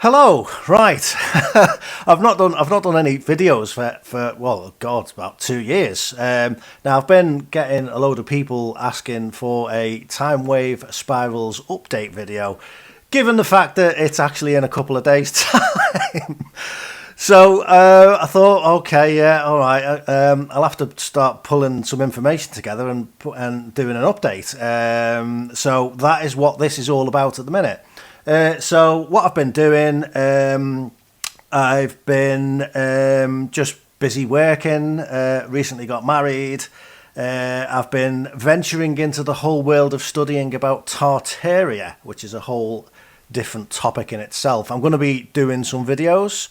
Hello, right. I've not done any videos for well, God, about 2 years. Now I've been getting a load of people asking for a Timewave Spirals update video, given the fact that it's actually in a couple of days' time. So I thought, okay, yeah, all right. I'll have to start pulling some information together and doing an update. So that is what this is all about at the minute. So what I've been doing, I've been just busy working. Recently got married. I've been venturing into the whole world of studying about Tartaria, which is a whole different topic in itself. I'm going to be doing some videos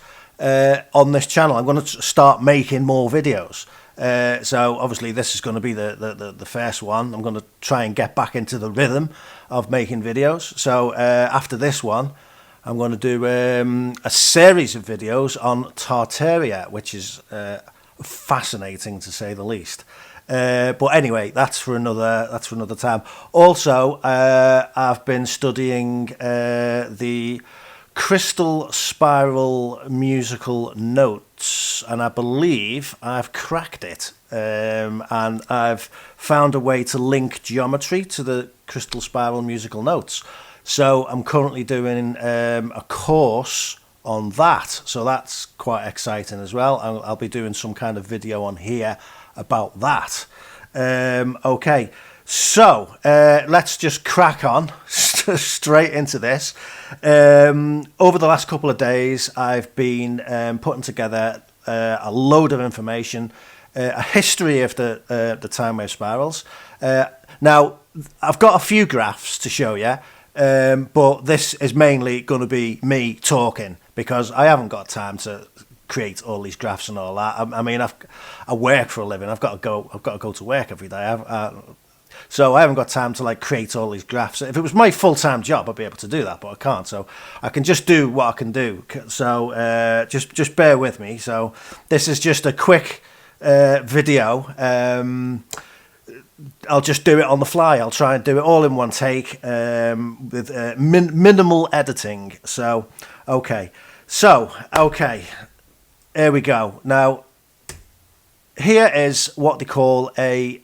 on this channel. I'm going to start making more videos. So obviously this is going to be the first one. I'm going to try and get back into the rhythm of making videos. So after this one, I'm going to do a series of videos on Tartaria, which is fascinating to say the least. But anyway, that's for another time. Also, I've been studying the crystal spiral musical notes, and I believe I've cracked it, and I've found a way to link geometry to the crystal spiral musical notes. So I'm currently doing a course on that, so that's quite exciting as well. I'll be doing some kind of video on here about that. Okay, so let's just crack on straight into this. Over the last couple of days, I've been putting together a load of information, a history of the Timewave spirals. Now, I've got a few graphs to show you, but this is mainly going to be me talking because I haven't got time to create all these graphs and all that. I mean, I work for a living. I've got to go to work every day. So I haven't got time to create all these graphs. If it was my full-time job, I'd be able to do that, but I can't. So I can just do what I can do. So just bear with me. So this is just a quick video. I'll just do it on the fly. I'll try and do it all in one take with minimal editing. So okay. Here we go. Now, here is what they call a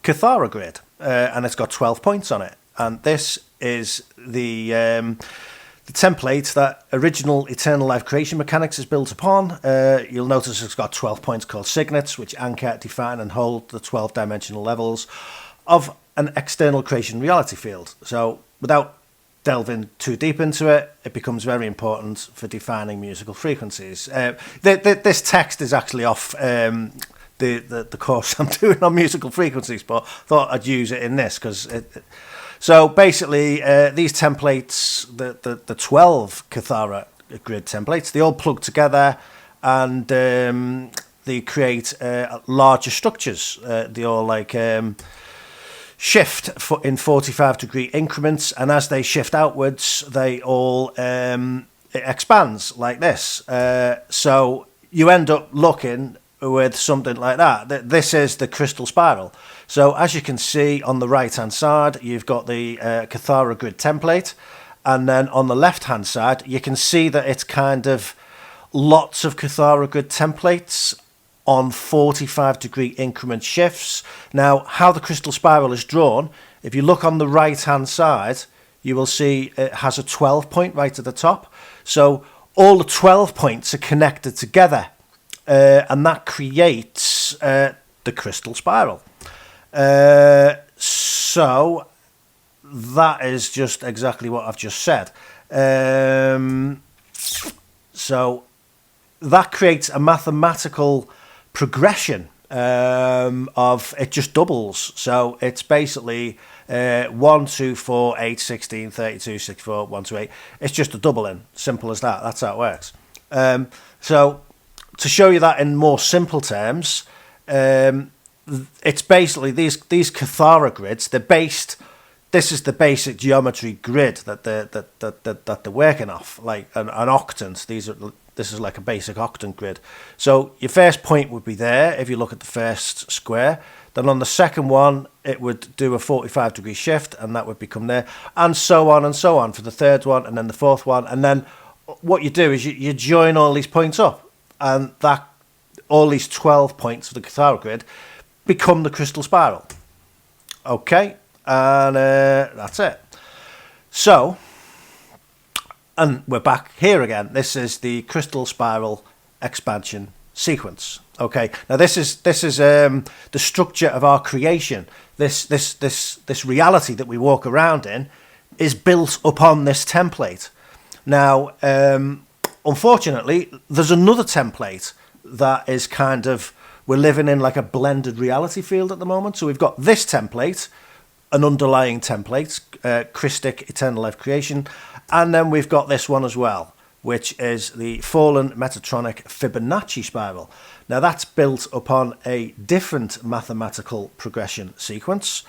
Cathara grid, and it's got 12 points on it. And this is the template that original Eternal Life Creation Mechanics is built upon. You'll notice it's got 12 points called signets, which anchor, define, and hold the 12-dimensional levels of an external creation reality field. So without delving too deep into it, it becomes very important for defining musical frequencies. This text is actually off the course I'm doing on musical frequencies, but thought I'd use it in this because so basically these templates, the 12 Cathara grid templates, they all plug together and they create larger structures. They all shift in 45-degree increments, and as they shift outwards, they all it expands like this. So you end up looking with something like that. This is the crystal spiral. So as you can see on the right hand side, you've got the Cathara grid template, and then on the left hand side you can see that it's kind of lots of Cathara grid templates on 45-degree increment shifts. Now, how the crystal spiral is drawn, if you look on the right hand side, you will see it has a 12 point right at the top. So all the 12 points are connected together, and that creates the crystal spiral. So that is just exactly what I've just said. So that creates a mathematical progression of it, just doubles. So it's basically 1, 2, 4, 8, 16, 32, 64, 1, 2, 8. It's just a doubling. Simple as that. That's how it works. So to show you that in more simple terms, it's basically these Cathara grids. They're based. This is the basic geometry grid that they're working off, like an octant. These are this is like a basic octant grid. So your first point would be there if you look at the first square. Then on the second one, it would do a 45-degree shift, and that would become there, and so on for the third one, and then the fourth one. And then what you do is you join all these points up, and that all these 12 points of the guitar grid become the crystal spiral. Okay, and that's it. So, and we're back here again. This is the crystal spiral expansion sequence. Okay, now this is the structure of our creation. This reality that we walk around in is built upon this template. Now, unfortunately, there's another template that is kind of, we're living in like a blended reality field at the moment. So we've got this template, an underlying template, Christic eternal life creation, and then we've got this one as well, which is the fallen Metatronic Fibonacci spiral. Now that's built upon a different mathematical progression sequence.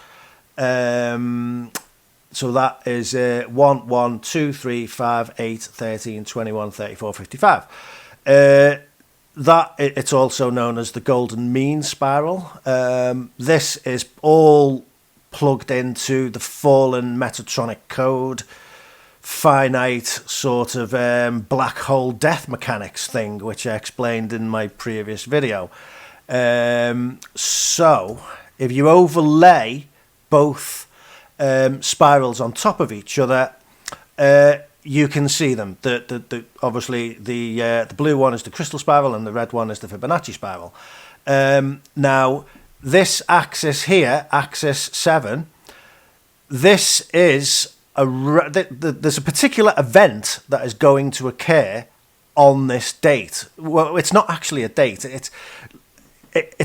So that is 1, 1, 2, 3, 5, 8, 13, 21, 34, 55. That it's also known as the golden mean spiral. This is all plugged into the fallen Metatronic code, finite sort of black hole death mechanics thing, which I explained in my previous video. So if you overlay both spirals on top of each other, you can see them. Obviously the blue one is the crystal spiral and the red one is the Fibonacci spiral. Now this axis here, axis 7, this is there's a particular event that is going to occur on this date. Well, it's not actually a date. It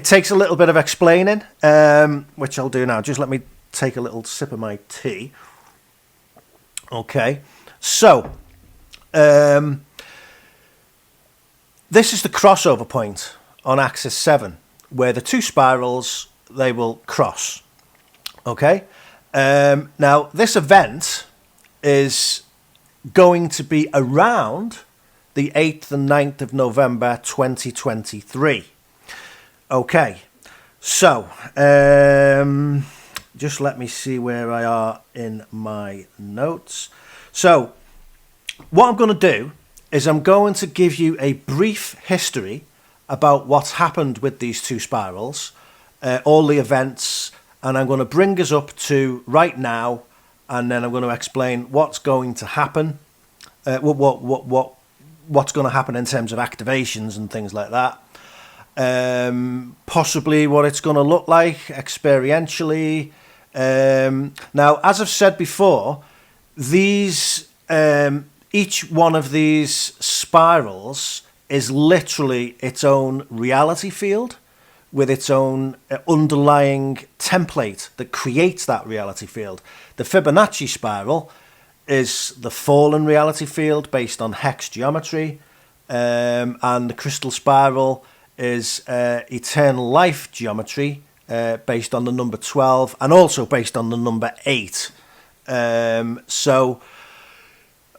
takes a little bit of explaining, which I'll do now. Just let me take a little sip of my tea. Okay, so this is the crossover point on axis 7, where the two spirals, they will cross. Okay. Now, this event is going to be around the 8th and 9th of November 2023. Okay, so just let me see where I are in my notes. So what I'm going to do is I'm going to give you a brief history about what's happened with these two spirals, all the events, and I'm going to bring us up to right now, and then I'm going to explain what's going to happen, what's going to happen in terms of activations and things like that. Possibly what it's going to look like experientially. Now, as I've said before, these each one of these spirals is literally its own reality field, with its own underlying template that creates that reality field. The Fibonacci spiral is the fallen reality field based on hex geometry, and the crystal spiral is eternal life geometry based on the number 12 and also based on the number 8. So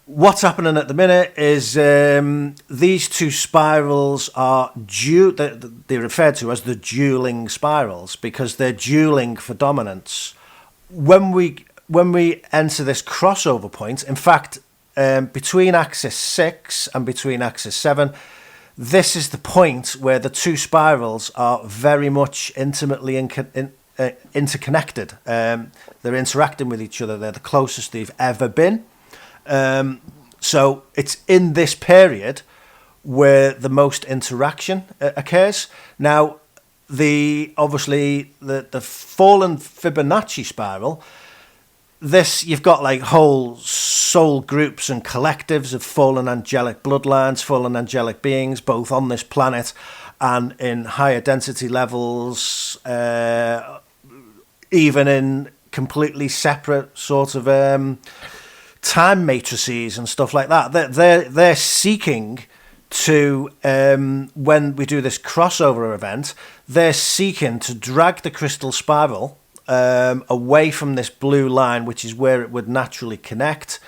what's happening at the minute is these two spirals are they're referred to as the dueling spirals because they're dueling for dominance. When we enter this crossover point, in fact, between axis 6 and between axis 7, this is the point where the two spirals are very much intimately interconnected. They're interacting with each other. They're the closest they've ever been. So it's in this period where the most interaction occurs. Now, obviously the fallen Fibonacci spiral, you've got like whole soul groups and collectives of fallen angelic bloodlines, fallen angelic beings, both on this planet and in higher density levels, even in completely separate sort of time matrices and stuff like that. They're seeking to, when we do this crossover event, they're seeking to drag the crystal spiral away from this blue line, which is where it would naturally connect,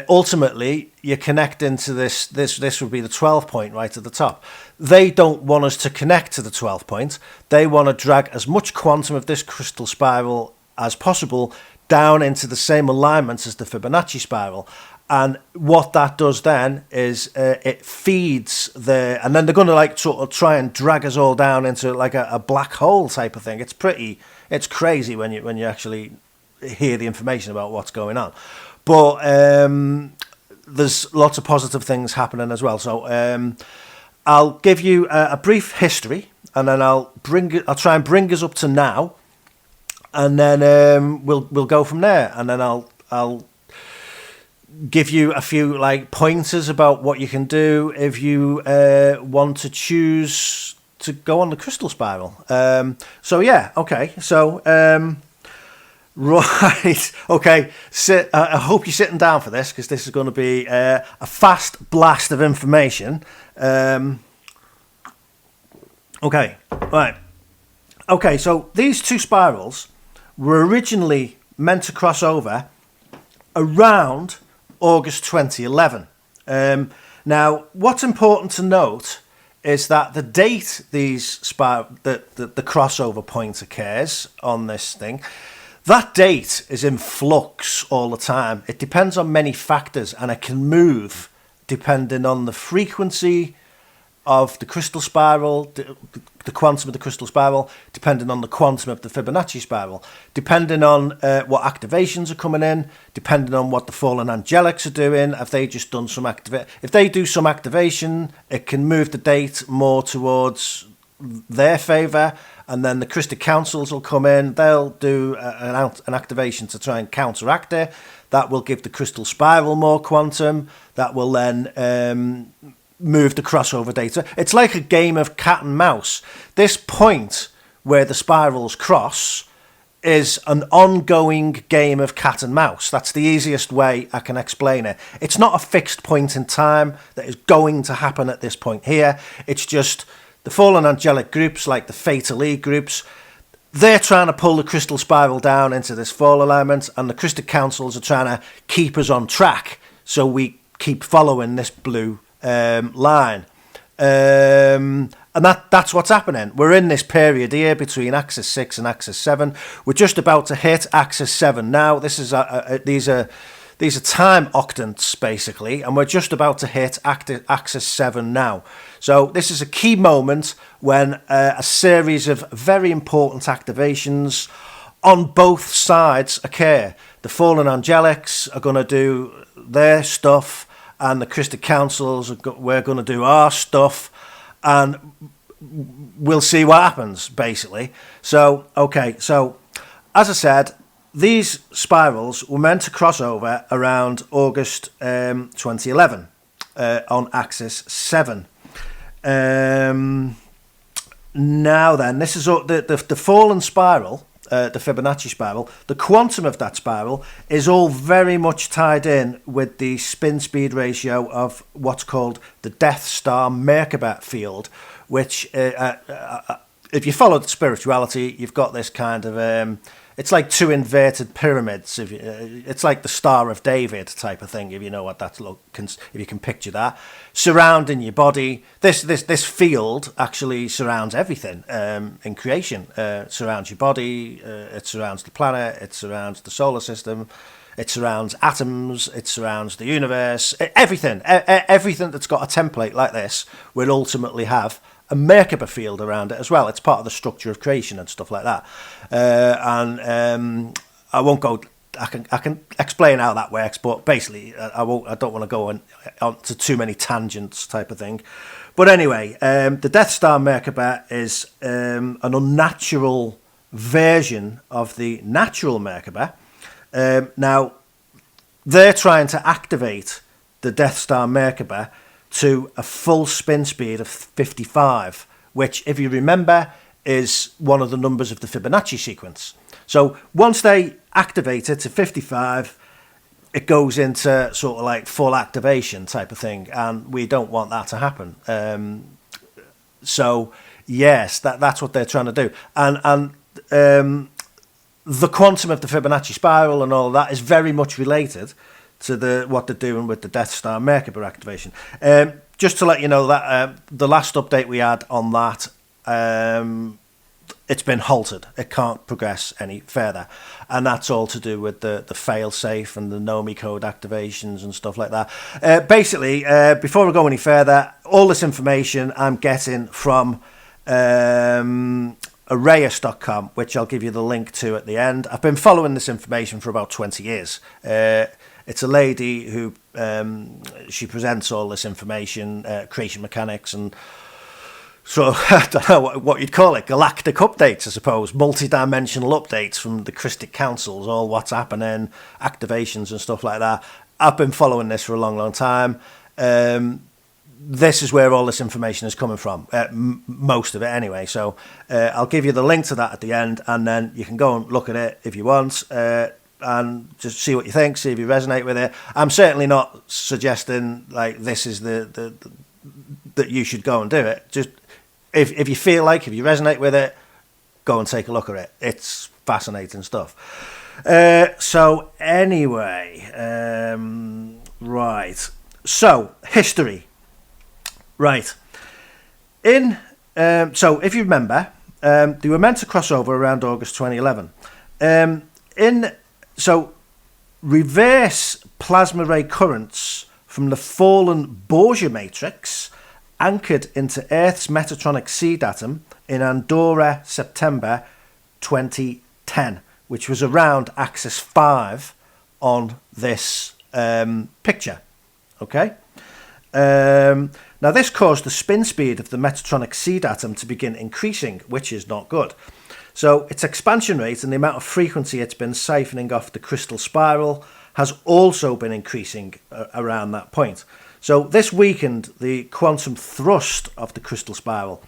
ultimately you're connecting to this would be the 12 point right at the top. They don't want us to connect to the 12 point. They want to drag as much quantum of this crystal spiral as possible down into the same alignments as the Fibonacci spiral. And what that does then is it feeds and then they're going to like sort of try and drag us all down into like a black hole type of thing. It's crazy when you actually hear the information about what's going on. But there's lots of positive things happening as well. So I'll give you a brief history, and then I'll try and bring us up to now, and then we'll go from there. And then I'll give you a few like pointers about what you can do if you want to choose to go on the crystal spiral. So yeah, okay. So right, okay. I hope you're sitting down for this, because this is going to be a fast blast of information. Okay, right. Okay, so these two spirals were originally meant to cross over around August 2011. Now, what's important to note is that the date the crossover point occurs on this thing, that date is in flux all the time. It depends on many factors, and it can move depending on the frequency of the crystal spiral, the quantum of the crystal spiral, depending on the quantum of the Fibonacci spiral, depending on what activations are coming in, depending on what the fallen angelics are doing. If they just done some if they do some activation, it can move the date more towards their favour, and then the crystal councils will come in. They'll do an activation to try and counteract it. That will give the crystal spiral more quantum. That will then move the crossover data. It's like a game of cat and mouse. This point where the spirals cross is an ongoing game of cat and mouse. That's the easiest way I can explain it. It's not a fixed point in time that is going to happen at this point here. It's just the fallen angelic groups, like the Fatal E groups, they're trying to pull the crystal spiral down into this fall alignment, and the crystal councils are trying to keep us on track so we keep following this blue line. And that's what's happening. We're in this period here between axis 6 and axis 7. We're just about to hit axis 7 now. This is these are time octants basically, and we're just about to hit axis 7 now. So this is a key moment when a series of very important activations on both sides occur. The fallen angelics are going to do their stuff, and the crystal councils we're going to do our stuff, and we'll see what happens basically. So okay, so as I said, these spirals were meant to cross over around August 2011 on axis 7. Now then, this is the fallen spiral, the Fibonacci spiral. The quantum of that spiral is all very much tied in with the spin speed ratio of what's called the Death Star Merkaba field, which if you follow the spirituality, you've got this kind of it's like two inverted pyramids. It's like the Star of David type of thing, if you know what that's if you can picture that, surrounding your body. This field actually surrounds everything in creation. It surrounds your body. It surrounds the planet. It surrounds the solar system. It surrounds atoms. It surrounds the universe. Everything. Everything that's got a template like this will ultimately have a Merkaba field around it as well. It's part of the structure of creation and stuff like that. And I won't go. I can explain how that works, but basically, I won't. I don't want to go on to too many tangents, type of thing. But anyway, the Death Star Merkaba is an unnatural version of the natural Merkaba. Now, they're trying to activate the Death Star Merkaba to a full spin speed of 55, which, if you remember, is one of the numbers of the Fibonacci sequence. So once they activate it to 55, it goes into sort of like full activation type of thing, and we don't want that to happen. So yes, that's what they're trying to do, and the quantum of the Fibonacci spiral and all of that is very much related to what they're doing with the Death Star Merkaba activation. Just to let you know that the last update we had on that, it's been halted. It can't progress any further. And that's all to do with the fail-safe and the Nomi code activations and stuff like that. Basically, before we go any further, all this information I'm getting from Arrayus.com, which I'll give you the link to at the end. I've been following this information for about 20 years. It's a lady who she presents all this information, creation mechanics, and so I don't know what you'd call it, galactic updates, I suppose, multi-dimensional updates from the Christic Councils, all what's happening, activations and stuff like that. I've been following this for a long, long time. This is where all this information is coming from, most of it anyway. So I'll give you the link to that at the end, and then you can go and look at it if you want, and just see what you think, see if you resonate with it. I'm certainly not suggesting like this is the that you should go and do it. Just if you feel like, if you resonate with it, go and take a look at it. It's fascinating stuff. So anyway, right. So history. Right. So if you remember, they were meant to cross over around August 2011. So reverse plasma ray currents from the fallen Borgia matrix anchored into Earth's Metatronic seed atom in Andorra, September 2010, which was around axis 5 on this picture. Okay? Now, this caused the spin speed of the Metatronic seed atom to begin increasing, which is not good. So its expansion rate and the amount of frequency it's been siphoning off the crystal spiral has also been increasing around that point. So this weakened the quantum thrust of the crystal spiral.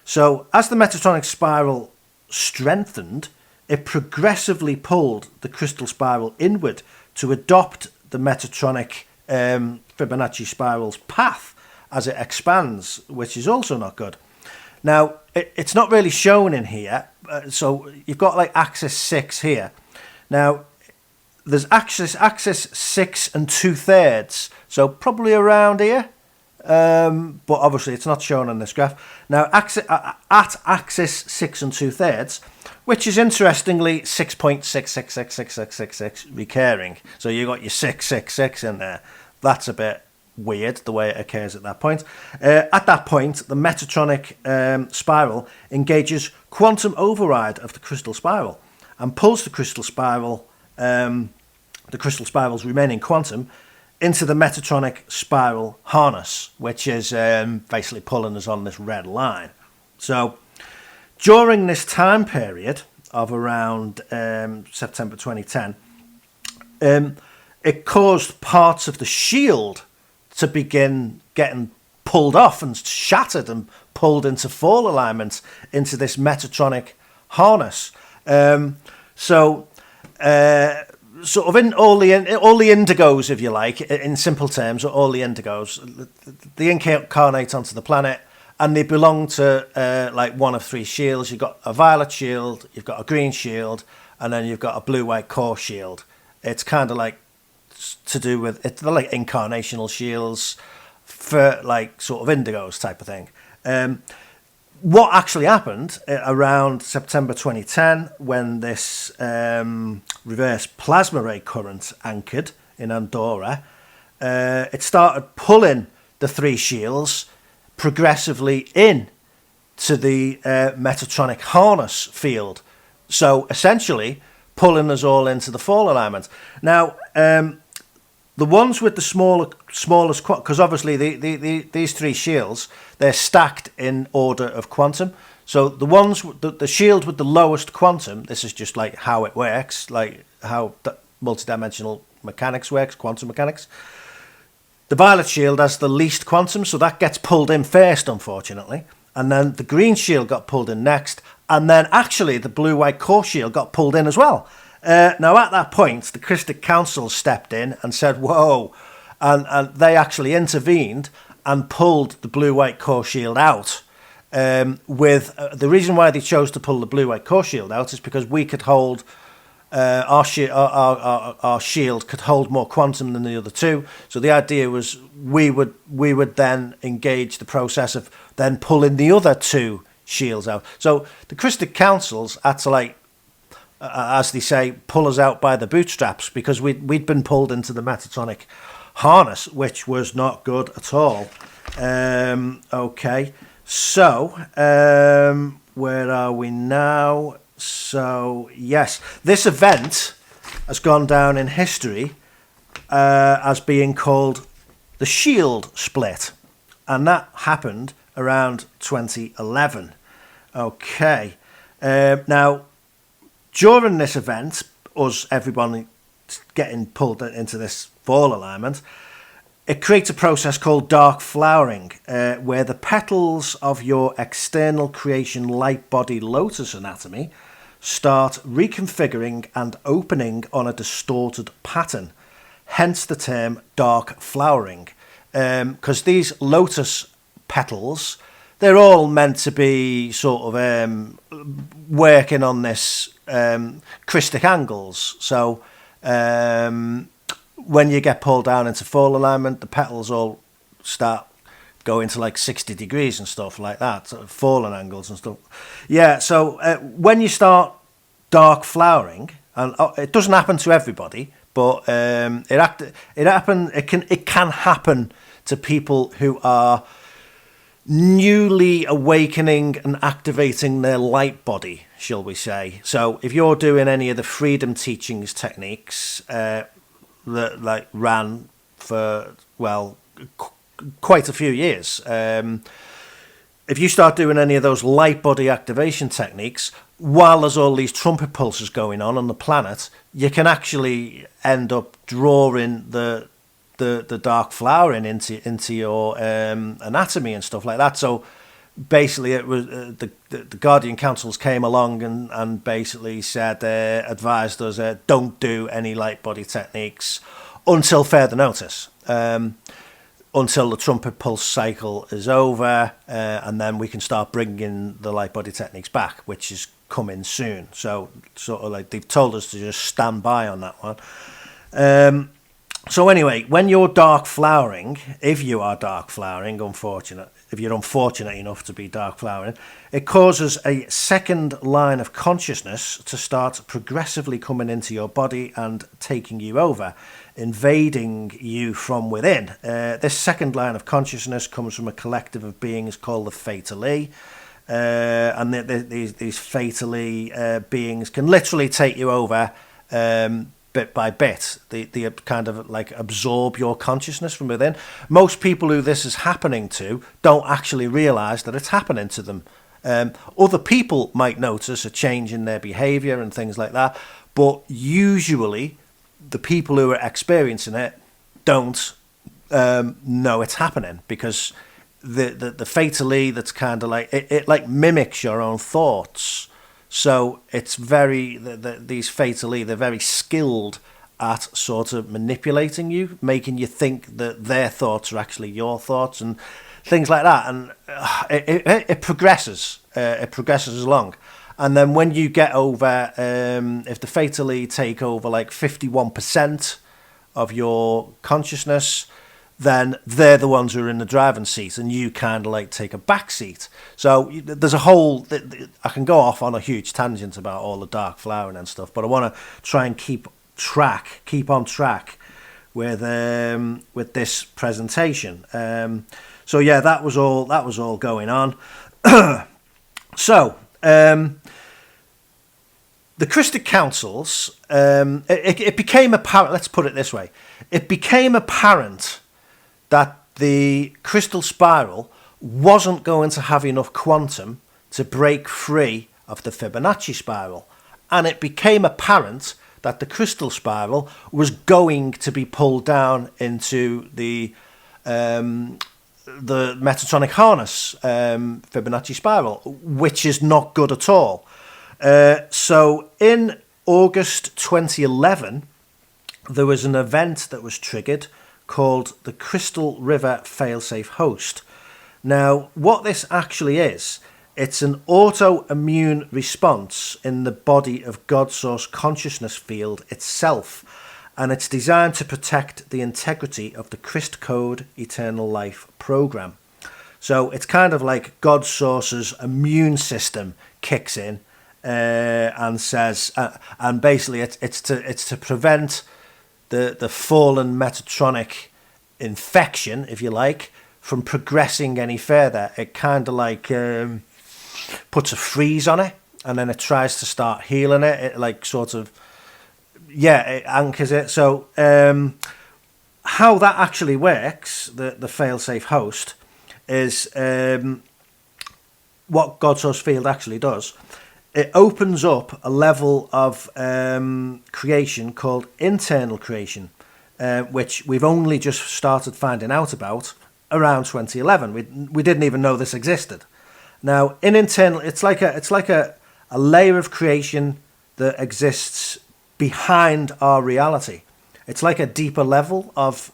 So as the Metatronic spiral strengthened, it progressively pulled the crystal spiral inward to adopt the Metatronic Fibonacci spiral's path as it expands, which is also not good. Now, it's not really shown in here. So you've got like axis 6 here. Now, there's axis 6 and 2/3, so probably around here, but obviously it's not shown on this graph. Now, at axis 6 and 2/3, which is interestingly 6.666666 recurring. So you got your 666 in there. That's a bit weird the way it occurs at that point. At that point, the Metatronic spiral engages quantum override of the crystal spiral and pulls the crystal spiral's remaining quantum into the Metatronic spiral harness, which is basically pulling us on this red line. So during this time period of around September 2010, it caused parts of the shield to begin getting pulled off and shattered and pulled into fall alignment into this Metatronic harness. Sort of in all the indigos, if you like, in simple terms, all the indigos, they incarnate onto the planet, and they belong to like one of three shields. You've got a violet shield, you've got a green shield, and then you've got a blue-white core shield. It's kind of like to do with it. They're like incarnational shields for like sort of indigos type of thing. What actually happened around September 2010 when this reverse plasma ray current anchored in Andorra, it started pulling the three shields progressively in to the Metatronic harness field. So essentially pulling us all into the fall alignment. Now, the ones with the smallest, because obviously these three shields, they're stacked in order of quantum. So the ones, the shield with the lowest quantum, this is just like how it works, like how multidimensional mechanics works, quantum mechanics. The violet shield has the least quantum, so that gets pulled in first, unfortunately. And then the green shield got pulled in next. And then actually the blue-white core shield got pulled in as well. Now, at that point, the Christic Council stepped in and said, whoa, and they actually intervened and pulled the blue-white core shield out. The reason why they chose to pull the blue-white core shield out is because we could hold our shield could hold more quantum than the other two. So the idea was we would then engage the process of then pulling the other two shields out. So the crystal councils had to, like, as they say, pull us out by the bootstraps, because we'd been pulled into the Metatronic harness, which was not good at all. Okay, so where are we now? So yes, this event has gone down in history as being called the Shield Split, and that happened around 2011. Okay, now during this event, everyone getting pulled into this fall alignment, it creates a process called dark flowering, where the petals of your external creation light body lotus anatomy start reconfiguring and opening on a distorted pattern, hence the term dark flowering. Because these lotus petals, they're all meant to be sort of working on this Christic angles. So when you get pulled down into fall alignment, the petals all start going to like 60 degrees and stuff like that, sort of fallen angles and stuff. Yeah, so when you start dark flowering, and it doesn't happen to everybody, but it can happen to people who are newly awakening and activating their light body, shall we say. So if you're doing any of the freedom teachings techniques that like ran for, well, quite a few years, if you start doing any of those light body activation techniques while there's all these trumpet pulses going on the planet, you can actually end up drawing the dark flowering into your anatomy and stuff like that. So basically, it was the Guardian Councils came along and basically said, advised us, don't do any light body techniques until further notice, until the trumpet pulse cycle is over, and then we can start bringing the light body techniques back, which is coming soon. So sort of like they've told us to just stand by on that one. So anyway, when you're dark flowering, if you are dark flowering, if you're unfortunate enough to be dark flowering, it causes a second line of consciousness to start progressively coming into your body and taking you over, invading you from within. This second line of consciousness comes from a collective of beings called the Fatally, and these Fatally beings can literally take you over bit by bit. They kind of like absorb your consciousness from within. Most people who this is happening to don't actually realise that it's happening to them. Other people might notice a change in their behaviour and things like that, but usually the people who are experiencing it don't know it's happening, because the Fatally, that's kind of like it like mimics your own thoughts. So it's very, these Fatally, they're very skilled at sort of manipulating you, making you think that their thoughts are actually your thoughts and things like that. And it progresses. It progresses along. And then when you get over, if the Fatally take over like 51% of your consciousness, then they're the ones who are in the driving seat, and you kind of like take a back seat. So there's a whole, I can go off on a huge tangent about all the dark flowering and stuff, but I want to try and keep on track with this presentation. So yeah, that was all going on. So the Christic Councils, it became apparent, let's put it this way, it became apparent that the crystal spiral wasn't going to have enough quantum to break free of the Fibonacci spiral. And it became apparent that the crystal spiral was going to be pulled down into the Metatronic harness Fibonacci spiral, which is not good at all. So in August 2011, there was an event that was triggered called the Crystal River Failsafe Host. Now, what this actually is It's an autoimmune response in the body of God source consciousness field itself, and it's designed to protect the integrity of the Christ Code Eternal Life program. So it's kind of like God source's immune system kicks in and says, and basically it's to prevent the fallen Metatronic infection, if you like, from progressing any further. It kind of like puts a freeze on it, and then it tries to start healing it. It like sort of, it anchors it. So how that actually works, the failsafe host, is what God Source Field actually does. It opens up a level of creation called internal creation, which we've only just started finding out about around 2011. We didn't even know this existed. Now, in internal, it's like a layer of creation that exists behind our reality. It's like a deeper level of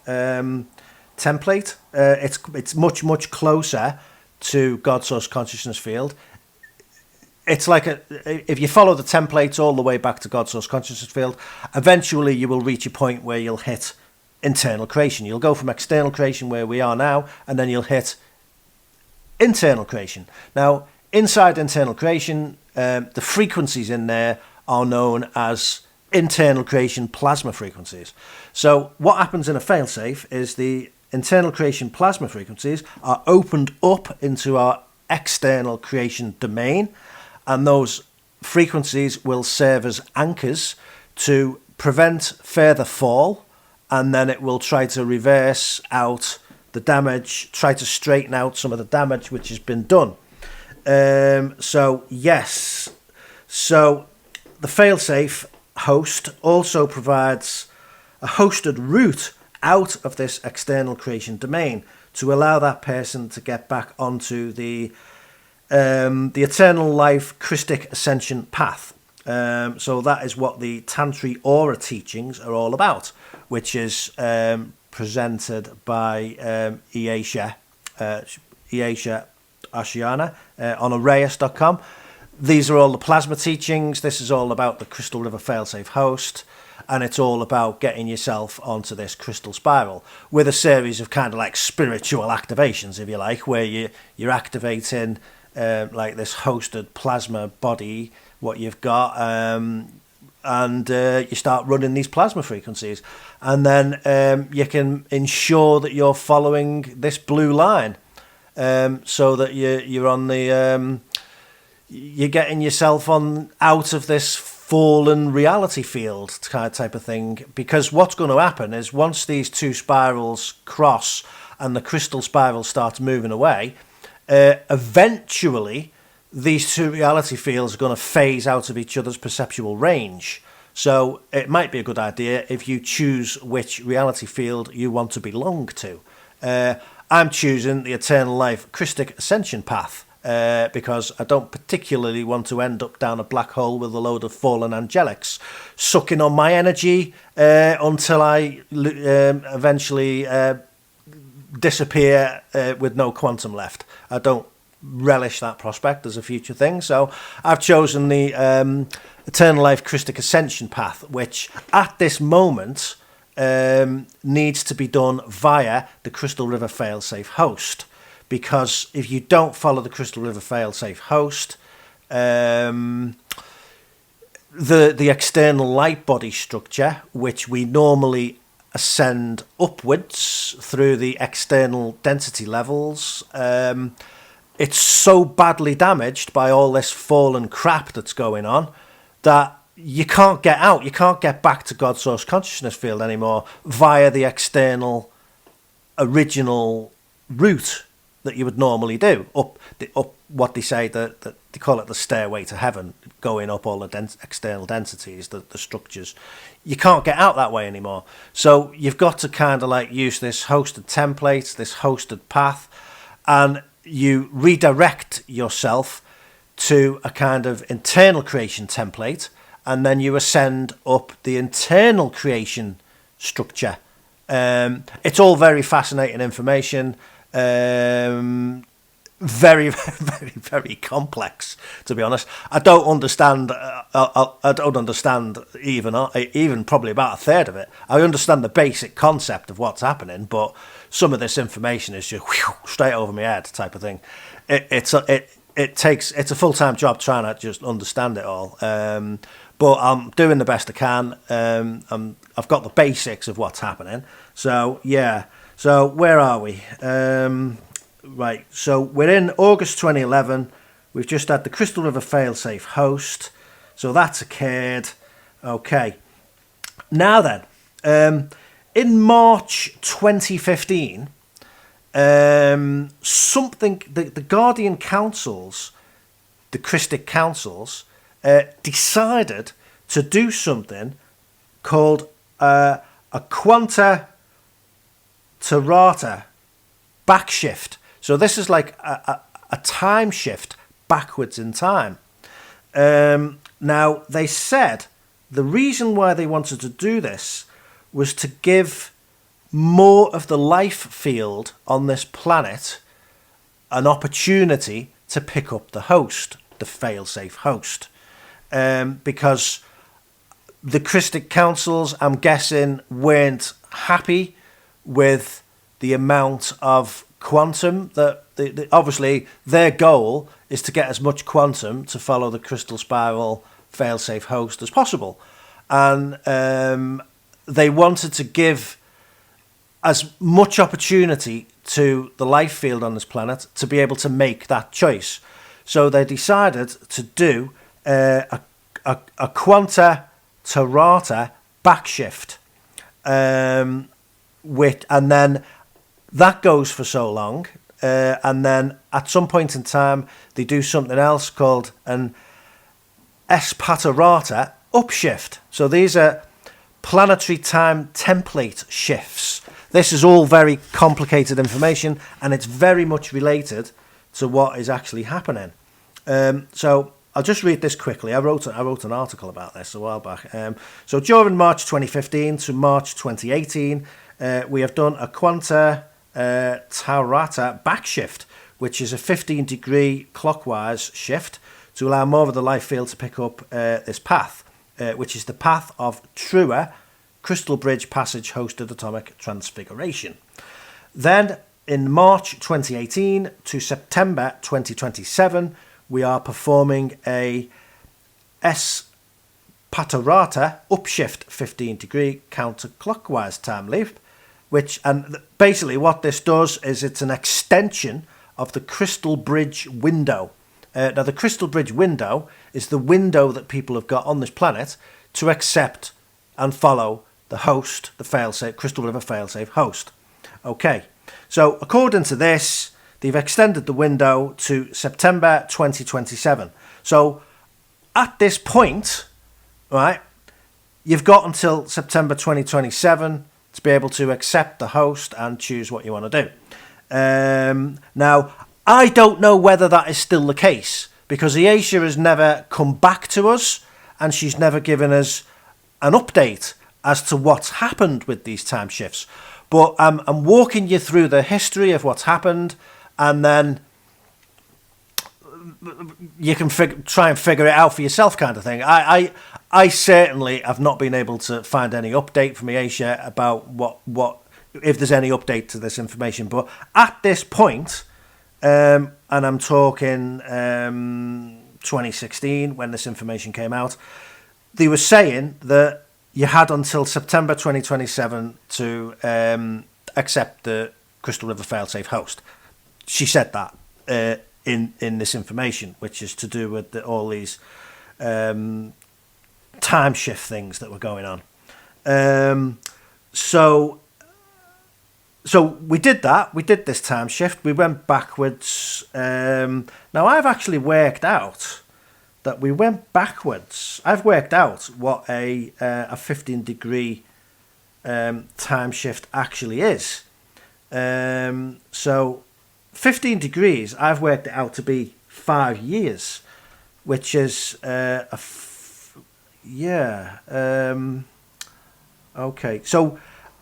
template. It's much closer to God Source Consciousness Field. It's like if you follow the templates all the way back to God Source Consciousness Field, eventually you will reach a point where you'll hit internal creation. You'll go from external creation, where we are now, and then you'll hit internal creation. Now, inside internal creation, the frequencies in there are known as internal creation plasma frequencies. So what happens in a failsafe is the internal creation plasma frequencies are opened up into our external creation domain, and those frequencies will serve as anchors to prevent further fall, and then it will try to reverse out the damage, try to straighten out some of the damage which has been done. So the failsafe host also provides a hosted route out of this external creation domain to allow that person to get back onto the eternal life Christic ascension path. So that is what the Tantri Aura teachings are all about, which is presented by Iesha Ashiana on Arrayus.com. These are all the plasma teachings. This is all about the Crystal River Failsafe host, and it's all about getting yourself onto this crystal spiral with a series of kind of like spiritual activations, if you like, where you're activating like this hosted plasma body, what you've got, and you start running these plasma frequencies, and then you can ensure that you're following this blue line, so that you're on the you're getting yourself on out of this fallen reality field type of thing. Because what's going to happen is once these two spirals cross and the crystal spiral starts moving away, eventually these two reality fields are going to phase out of each other's perceptual range. So it might be a good idea if you choose which reality field you want to belong to. I'm choosing the Eternal Life Christic Ascension path, because I don't particularly want to end up down a black hole with a load of fallen angelics sucking on my energy until I eventually disappear with no quantum left. I don't relish that prospect as a future thing, so I've chosen the Eternal Life Christic Ascension path, which at this moment needs to be done via the Crystal River Failsafe host. Because if you don't follow the Crystal River Failsafe host, the external light body structure, which we normally ascend upwards through the external density levels, it's so badly damaged by all this fallen crap that's going on that you can't get out. You can't get back to God Source Consciousness Field anymore via the external original route that you would normally do, up what they say, that they call it the stairway to heaven, going up all the external densities, the structures. You can't get out that way anymore. So you've got to kind of like use this hosted template, this hosted path, and you redirect yourself to a kind of internal creation template, and then you ascend up the internal creation structure. It's all very fascinating information. very, very, very complex. To be honest, I don't understand. I don't understand even probably about a third of it. I understand the basic concept of what's happening, but some of this information is just straight over my head type of thing. It's a full-time job trying to just understand it all. But I'm doing the best I can. I've got the basics of what's happening. So yeah. So where are we? Right. So we're in August 2011. We've just had the Crystal River failsafe host. So that's occurred. Okay. Now then, in March 2015, something the Guardian councils, the Christic councils, decided to do something called a quanta terrata backshift. So this is like a time shift backwards in time. Now, they said the reason why they wanted to do this was to give more of the life field on this planet an opportunity to pick up the host, the failsafe host. Because the Christic councils, I'm guessing, weren't happy with the amount of quantum that obviously their goal is to get as much quantum to follow the crystal spiral failsafe host as possible, and they wanted to give as much opportunity to the life field on this planet to be able to make that choice. So they decided to do a quanta terrata backshift, and then that goes for so long, and then at some point in time they do something else called an espaterata upshift. So these are planetary time template shifts. This is all very complicated information, and it's very much related to what is actually happening. So I'll just read this quickly. I wrote an article about this a while back. So during March 2015 to March 2018, we have done a quanta terrata backshift, which is a 15-degree clockwise shift to allow more of the life field to pick up this path, which is the path of truer Crystal Bridge Passage hosted atomic transfiguration. Then in March 2018 to September 2027, we are performing a espaterata upshift 15-degree counterclockwise time leap, and basically what this does is it's an extension of the Crystal Bridge window. Now, the Crystal Bridge window is the window that people have got on this planet to accept and follow the host, the failsafe, Crystal River failsafe host. Okay, so according to this, they've extended the window to September 2027. So at this point, right, you've got until September 2027 to be able to accept the host and choose what you want to do. Now, I don't know whether that is still the case, because Aisha has never come back to us and she's never given us an update as to what's happened with these time shifts. But I'm walking you through the history of what's happened, and then you can try and figure it out for yourself, kind of thing. I certainly have not been able to find any update from Aisha about what if there's any update to this information. But at this point, and I'm talking 2016 when this information came out, they were saying that you had until September 2027 to accept the Crystal River failsafe host. She said that in this information, which is to do with all these time shift things that were going on. So we did that. We did this time shift. We went backwards. Now, I've actually worked out that we went backwards. I've worked out what a 15-degree time shift actually is. So 15 degrees, I've worked it out to be 5 years, which is okay. So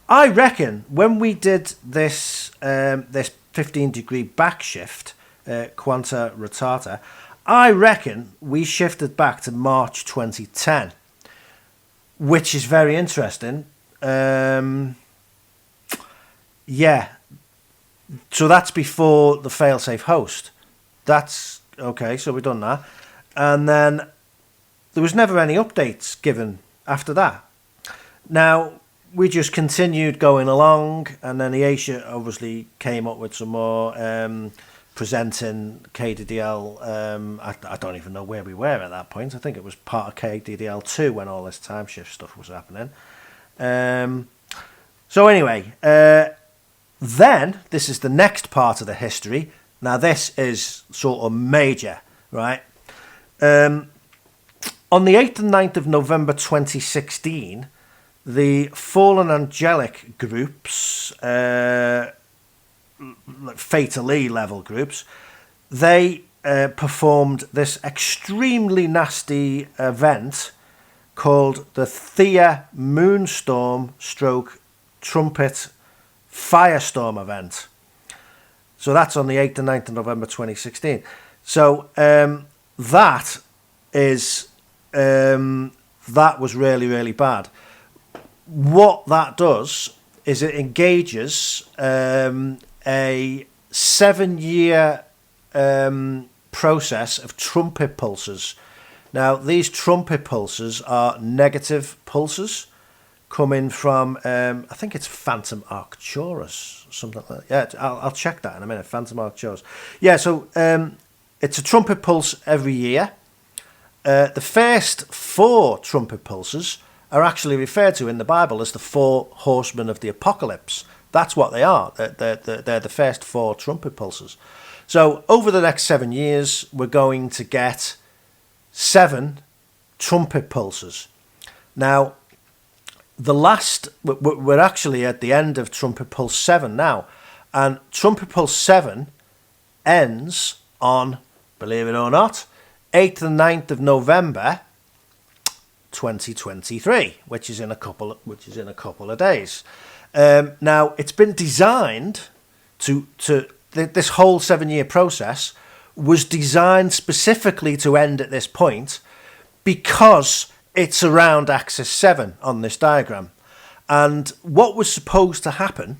I reckon when we did this 15-degree back shift, Quanta Retata. I reckon we shifted back to March 2010, which is very interesting. Yeah, so that's before the failsafe host. That's okay, so we've done that. And then there was never any updates given after that. Now, we just continued going along, and then the Asia obviously came up with some more presenting KDDL. I don't even know where we were at that point. I think it was part of KDDL2 when all this time shift stuff was happening. So anyway, then this is the next part of the history. Now this is sort of major, right? On the 8th and 9th of November 2016, the Fallen Angelic groups, Fatally level groups, they performed this extremely nasty event called the Thea Moonstorm stroke Trumpet Firestorm event. So that's on the 8th and 9th of November 2016. So that was really, really bad. What that does is it engages a 7-year process of trumpet pulses. Now, these trumpet pulses are negative pulses coming from, I think it's Phantom Arcturus, something like that. Yeah, I'll check that in a minute, Phantom Arcturus. Yeah, so it's a trumpet pulse every year. The first 4 trumpet pulses are actually referred to in the Bible as the 4 horsemen of the apocalypse. That's what they are. They're the first 4 trumpet pulses. So over the next 7 years, we're going to get 7 trumpet pulses. Now, we're actually at the end of trumpet pulse 7 now. And trumpet pulse 7 ends on, believe it or not, 8th and 9th of November 2023, which is in a couple of days. Now, it's been designed to this whole 7-year process was designed specifically to end at this point because it's around axis 7 on this diagram. And what was supposed to happen,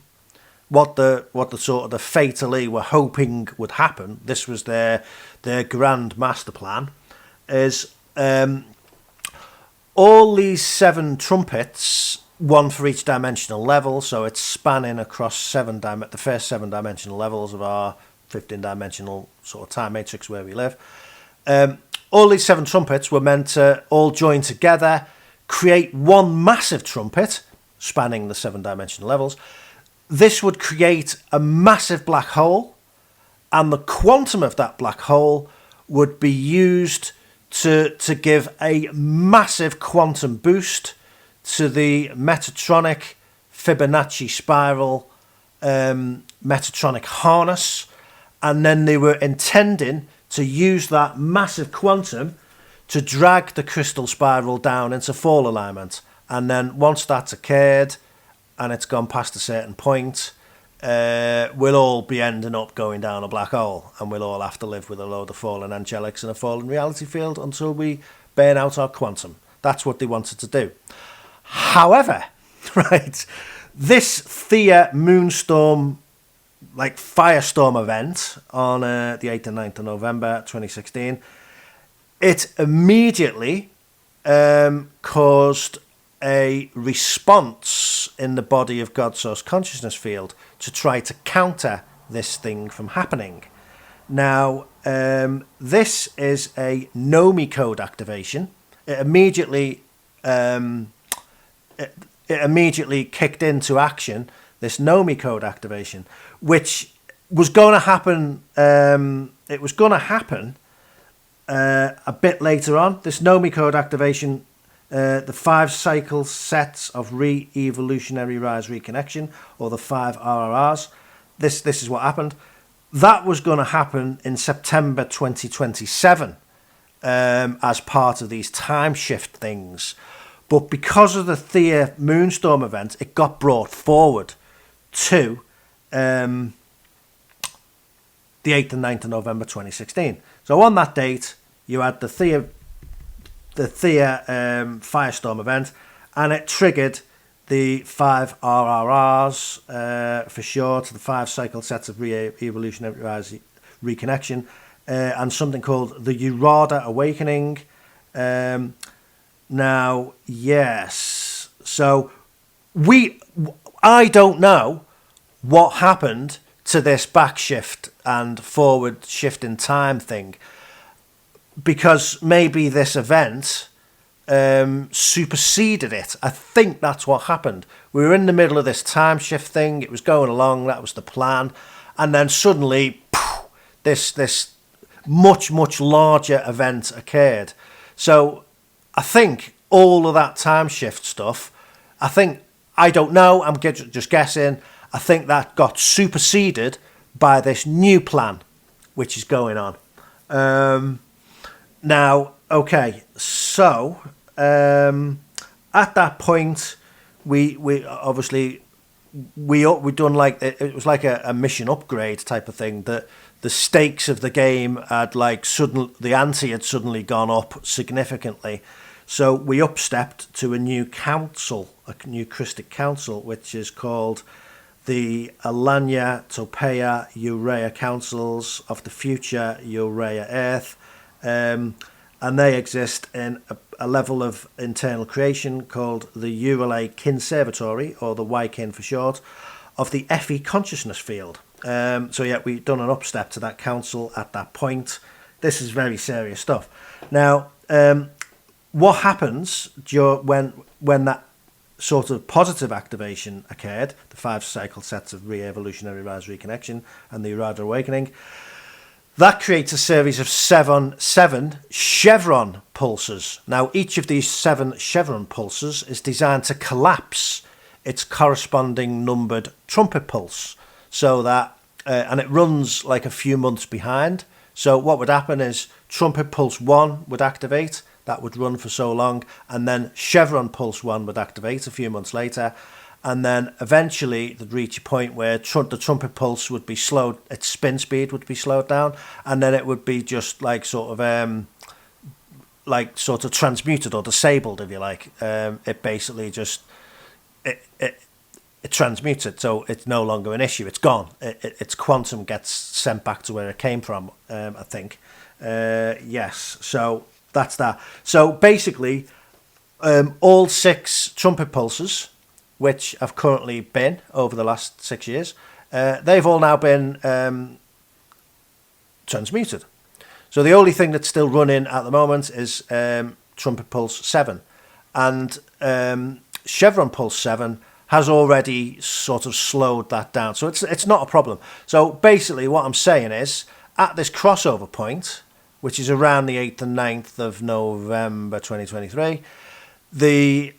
what the sort of the Fatally were hoping would happen, this was their grand master plan, is all these 7 trumpets, one for each dimensional level, so it's spanning across the first 7 dimensional levels of our 15-dimensional sort of time matrix where we live. All these 7 trumpets were meant to all join together, create one massive trumpet spanning the 7-dimensional levels. This would create a massive black hole, and the quantum of that black hole would be used to give a massive quantum boost to the Metatronic Fibonacci spiral Metatronic harness, and then they were intending to use that massive quantum to drag the crystal spiral down into fall alignment. And then once that's occurred and it's gone past a certain point, we'll all be ending up going down a black hole, and we'll all have to live with a load of fallen angelics in a fallen reality field until we burn out our quantum. That's what they wanted to do. However, right, this Thea Moonstorm, like firestorm event on the 8th and 9th of November 2016, it immediately caused a response in the body of God source consciousness field to try to counter this thing from happening. Now, this is a NOMI code activation. It immediately kicked into action this NOMI code activation, which was going to happen. It was going to happen a bit later on. This NOMI code activation, the 5 cycle sets of re-evolutionary rise reconnection, or the 5 RRRs. This is what happened. That was going to happen in September 2027 as part of these time shift things. But because of the Thea Moonstorm event, it got brought forward to the 8th and 9th of November 2016. So on that date, you had the Thea Firestorm event, and it triggered the 5 RRRs for short, the 5 cycle sets of evolutionary reconnection, and something called the Urada Awakening. Now, yes, so I don't know what happened to this backshift and forward shift in time thing, because maybe this event superseded it. I think that's what happened. We were in the middle of this time shift thing. It was going along. That was the plan. And then suddenly, this much, much larger event occurred. So I think all of that time shift stuff, I don't know, I'm just guessing, I think that got superseded by this new plan, which is going on. Now, okay, so at that point, we obviously we done like it was like a mission upgrade type of thing, that the stakes of the game had the ante had suddenly gone up significantly. So we upstepped to a new council, a new Christic council, which is called the Alanya Topeia Urea Councils of the Future Urea Earth. And they exist in a level of internal creation called the Urale Conservatory, or the YKIN for short, of the FE consciousness field. So yeah, we've done an upstep to that council at that point. This is very serious stuff. Now, what happens when that sort of positive activation occurred, the 5 cycle sets of re-evolutionary rise reconnection and the Urada Awakening, that creates a series of seven chevron pulses. Now, each of these 7 chevron pulses is designed to collapse its corresponding numbered trumpet pulse, so that and it runs like a few months behind. So what would happen is trumpet pulse 1 would activate, that would run for so long, and then chevron pulse 1 would activate a few months later, and then eventually they'd reach a point where the trumpet pulse would be slowed, its spin speed would be slowed down, and then it would be just sort of transmuted or disabled, if you like. It basically just it transmutes it, so it's no longer an issue. It's gone. Its quantum gets sent back to where it came from, I think. Yes, so that's that. So basically, all 6 trumpet pulses, which have currently been over the last 6 years, they've all now been transmuted. So the only thing that's still running at the moment is trumpet pulse 7, and chevron pulse 7 has already sort of slowed that down. So it's not a problem. So basically what I'm saying is, at this crossover point, which is around the 8th and 9th of November 2023, the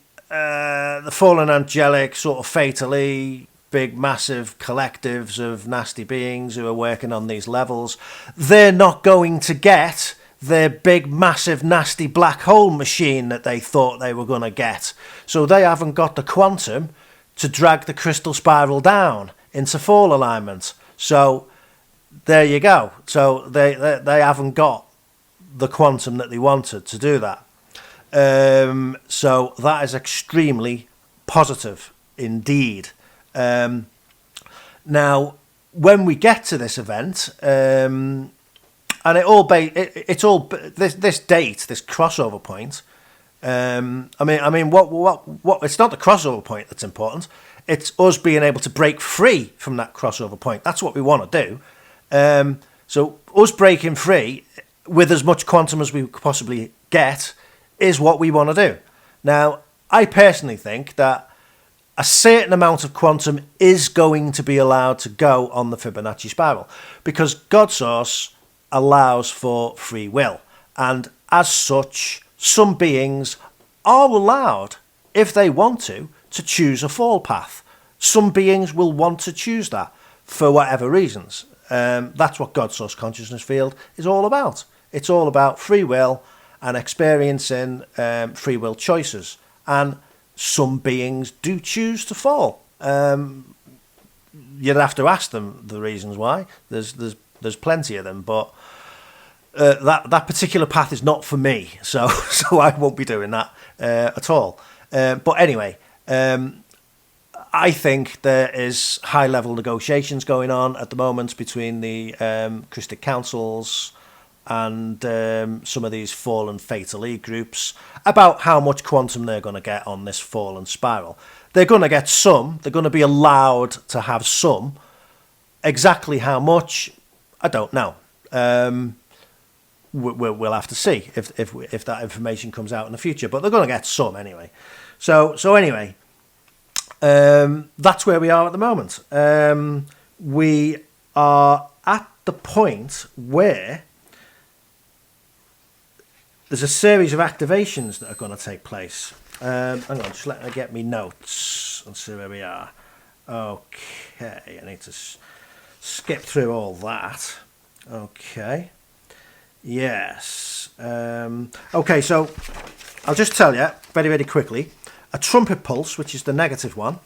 fallen angelic, sort of fatally big, massive collectives of nasty beings who are working on these levels, they're not going to get their big, massive, nasty black hole machine that they thought they were going to get. So they haven't got the quantum to drag the crystal spiral down into fall alignment. So there you go. So they haven't got the quantum that they wanted to do that. So that is extremely positive indeed. Now, when we get to this event, and it's all this date, this crossover point. I mean, what? It's not the crossover point that's important. It's us being able to break free from that crossover point. That's what we want to do. So us breaking free with as much quantum as we could possibly get is what we want to do. Now, I personally think that a certain amount of quantum is going to be allowed to go on the Fibonacci spiral, because God Source allows for free will, and as such, some beings are allowed, if they want to choose a fall path. Some beings will want to choose that for whatever reasons. That's what God Source Consciousness Field is all about. It's all about free will and experiencing free will choices. And some beings do choose to fall. You'd have to ask them the reasons why. There's There's plenty of them, but that particular path is not for me. So I won't be doing that at all. But anyway, I think there is high-level negotiations going on at the moment between the Christic councils and some of these fallen Fatal E groups about how much quantum they're going to get on this fallen spiral. They're going to get some. They're going to be allowed to have some. Exactly how much, I don't know. We'll have to see if that information comes out in the future. But they're going to get some anyway. So anyway, that's where we are at the moment. We are at the point where there's a series of activations that are going to take place. Hang on, just let me get me notes and see where we are. Okay, I need to skip through all that. Okay. Yes. Okay, so I'll just tell you very, very quickly. A trumpet pulse, which is the negative one,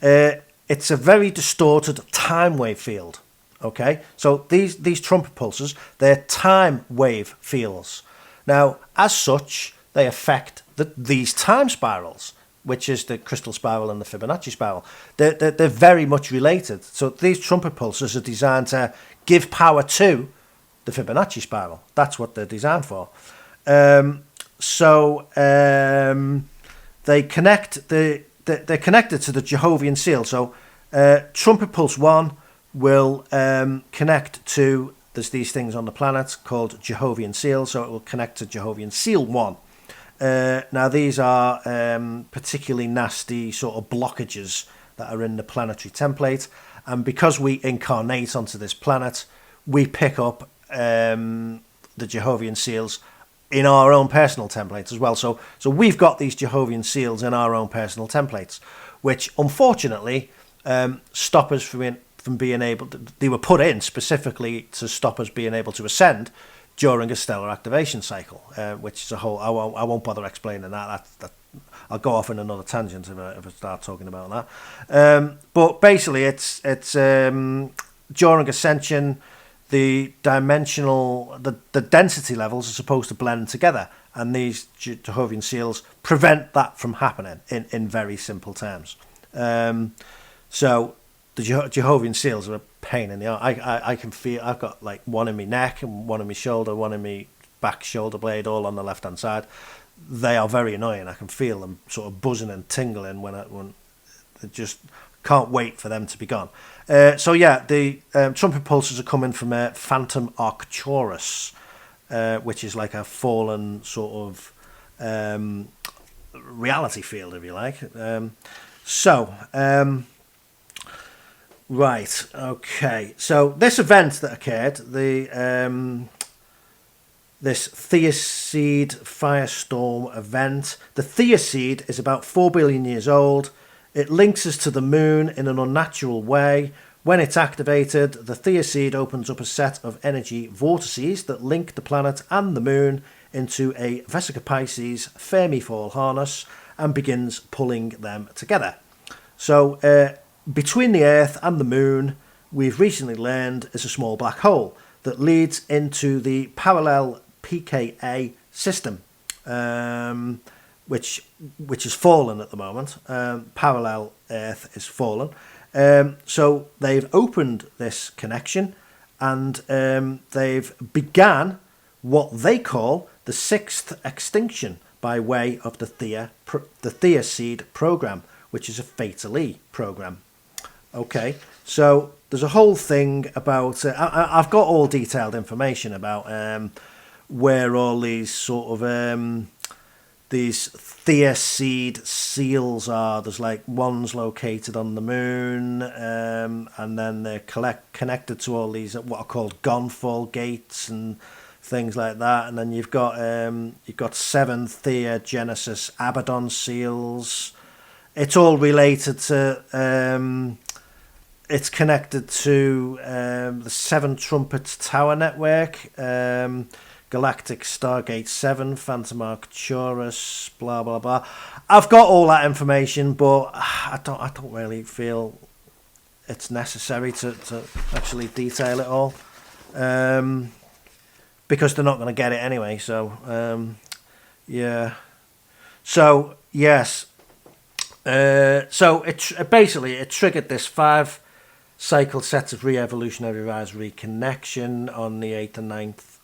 it's a very distorted time wave field. Okay, so these trumpet pulses, they're time wave fields. Now, as such, they affect these time spirals, which is the crystal spiral and the Fibonacci spiral. They're very much related. So these trumpet pulses are designed to give power to the Fibonacci spiral. That's what they're designed for. They connect they're connected to the Jehovian seal. So trumpet pulse 1 will connect to, there's these things on the planet called Jehovian seal, so it will connect to Jehovian seal 1. Now these are particularly nasty sort of blockages that are in the planetary template, and because we incarnate onto this planet, we pick up the Jehovian seals in our own personal templates as well. So we've got these Jehovian seals in our own personal templates, which unfortunately stop us from being able to, they were put in specifically to stop us being able to ascend during a stellar activation cycle, which is a whole, I won't bother explaining that. I'll go off in another tangent if I start talking about that. But basically it's during ascension, the density levels are supposed to blend together, and these Jehovian seals prevent that from happening in very simple terms. So the Jehovian seals are a pain in the arse. I can feel, I've got like one in my neck and one in my shoulder, one in my back shoulder blade, all on the left hand side. They are very annoying. I can feel them sort of buzzing and tingling when I just can't wait for them to be gone. So yeah, the trumpet pulses are coming from a Phantom Arcturus, which is like a fallen sort of reality field, if you like. Right, okay. So this event that occurred, this Theoseed firestorm event, the Theoseed is about 4 billion years old. It links us to the moon in an unnatural way. When it's activated, the Theoseed opens up a set of energy vortices that link the planet and the moon into a Vesica Pisces Fermi Fall harness and begins pulling them together. So between the Earth and the moon, we've recently learned, is a small black hole that leads into the parallel pKa system, which is fallen at the moment. Parallel Earth is fallen. So they've opened this connection, and they've began what they call the 6th extinction by way of the Theoseed program, which is a Fatal E program. Okay, so there's a whole thing about... I've got all detailed information about where all these sort of... these Theoseed seals are. There's like ones located on the moon, and then they're connected to all these what are called Gonfall gates and things like that. And then you've got 7 Theogenesis Abaddon seals. It's all related to. It's connected to the 7 Trumpets Tower network. Galactic Stargate 7, Phantom Arcturus, blah blah blah. I've got all that information, but I don't really feel it's necessary to actually detail it all. because they're not going to get it anyway. So, yeah. So, yes. So it basically triggered this 5-cycle set of re-evolutionary rise reconnection on the 8th and 9th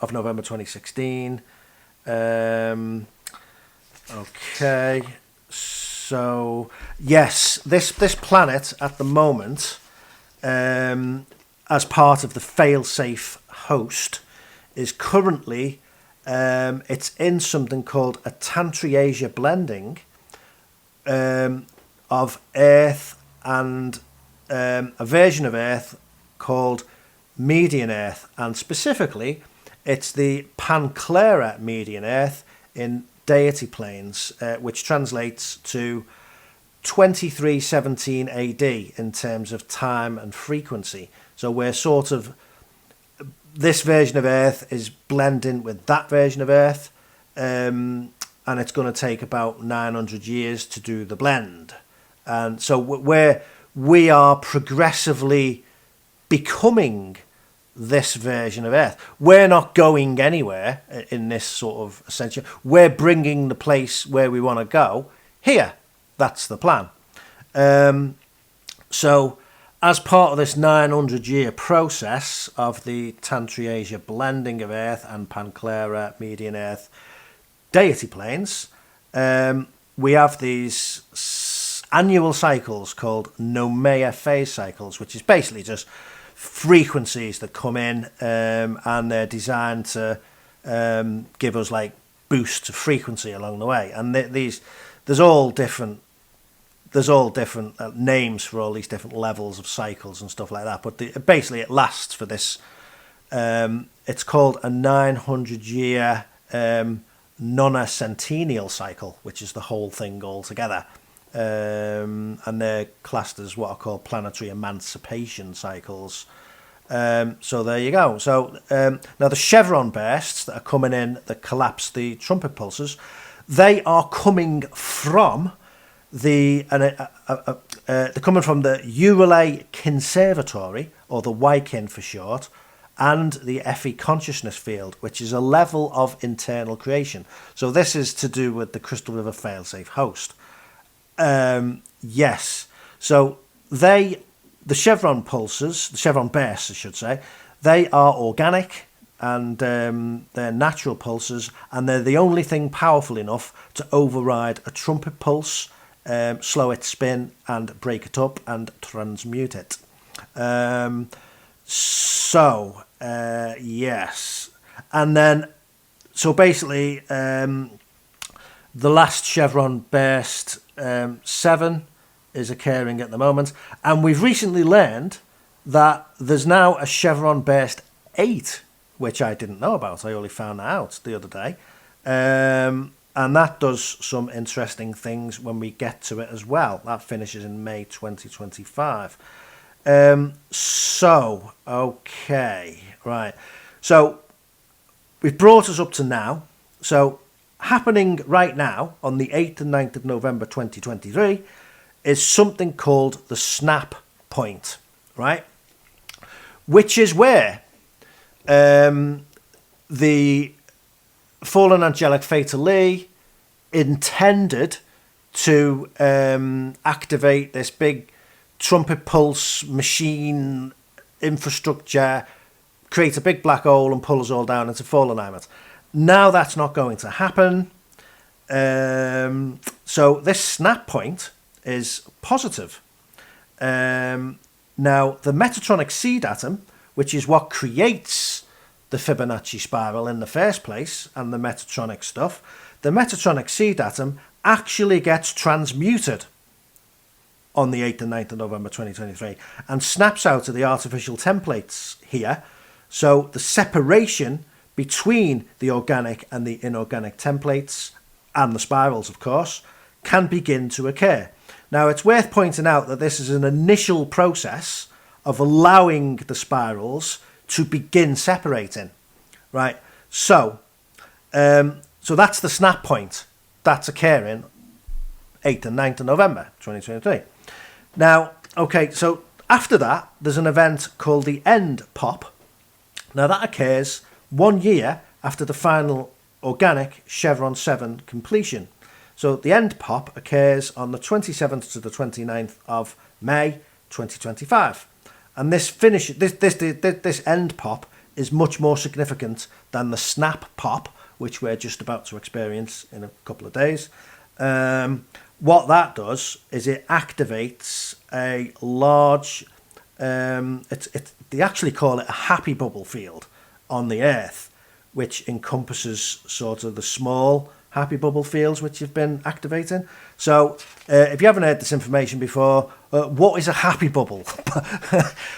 of November 2016. Okay, so yes, this planet at the moment, as part of the fail-safe host, is currently it's in something called a Tantriasia blending of Earth and a version of Earth called Median Earth, and specifically it's the Panclera Median Earth in deity planes, which translates to 2317 AD in terms of time and frequency. So we're sort of, this version of Earth is blending with that version of Earth, and it's going to take about 900 years to do the blend. And so we are progressively becoming this version of Earth. We're not going anywhere in this sort of ascension. We're bringing the place where we want to go here. That's the plan. So as part of this 900-year process of the Tantriasia blending of Earth and Panclera Median Earth deity planes, we have these annual cycles called Nomea phase cycles, which is basically just frequencies that come in, and they're designed to give us like boosts of frequency along the way. And there's all different names for all these different levels of cycles and stuff like that. But basically, it lasts for this. It's called a 900-year nona-centennial cycle, which is the whole thing altogether. And they're classed as what are called planetary emancipation cycles. So there you go. So now the chevron bursts that are coming in that collapse the trumpet pulses, they are coming from they're coming from the Uralay Conservatory, or the YKIN for short, and the FE consciousness field, which is a level of internal creation. So this is to do with the Crystal River failsafe host. Yes. So the chevron pulses, the chevron bursts, I should say, they are organic, and they're natural pulses, and they're the only thing powerful enough to override a trumpet pulse, slow its spin, and break it up and transmute it. Yes. And then, so basically, the last chevron burst 7 is occurring at the moment, and we've recently learned that there's now a chevron burst 8, which I didn't know about. I only found that out the other day, and that does some interesting things when we get to it as well. That finishes in May 2025. Okay, right. So we've brought us up to now. So happening right now on the 8th and 9th of November 2023 is something called the snap point, right? Which is where the fallen angelic Fatally intended to activate this big trumpet pulse machine infrastructure, create a big black hole and pull us all down into fallen alignment. Now that's not going to happen. So this snap point is positive. Now the metatronic seed atom, which is what creates the Fibonacci spiral in the first place, and the metatronic stuff, the metatronic seed atom actually gets transmuted on the 8th and 9th of November 2023 and snaps out of the artificial templates here. So the separation between the organic and the inorganic templates, and the spirals, of course, can begin to occur. Now, it's worth pointing out that this is an initial process of allowing the spirals to begin separating, right? So that's the snap point that's occurring 8th and 9th of November 2023. Now, okay, so After that, there's an event called the End Pop. Now, that occurs 1 year after the final organic Chevron 7 completion. So the End Pop occurs on the 27th to the 29th of May 2025. And this End Pop is much more significant than the Snap Pop, which we're just about to experience in a couple of days. What that does is it activates a large, they actually call it a happy bubble field on the Earth, which encompasses sort of the small happy bubble fields which have been activating. So if you haven't heard this information before, what is a happy bubble?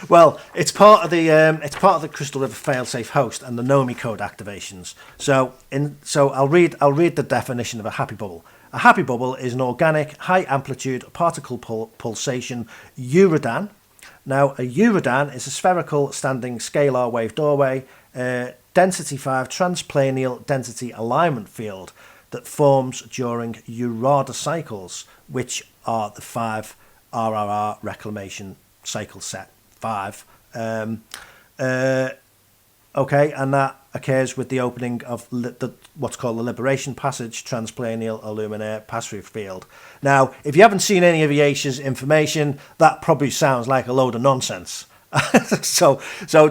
Well, it's part of the Crystal River failsafe host and the NOMI code activations. So I'll read the definition of a happy bubble. A happy bubble is an organic high amplitude particle pulsation Uradan. Now, a Uradan is a spherical standing scalar wave doorway, density 5 transplanial density alignment field that forms during Urada cycles, which are the 5 RRR reclamation cycle set 5. Okay, and that occurs with the opening of what's called the Liberation Passage Transplanial Illuminaire Pass-Through Field. Now, if you haven't seen any of Yesha's information, that probably sounds like a load of nonsense. so you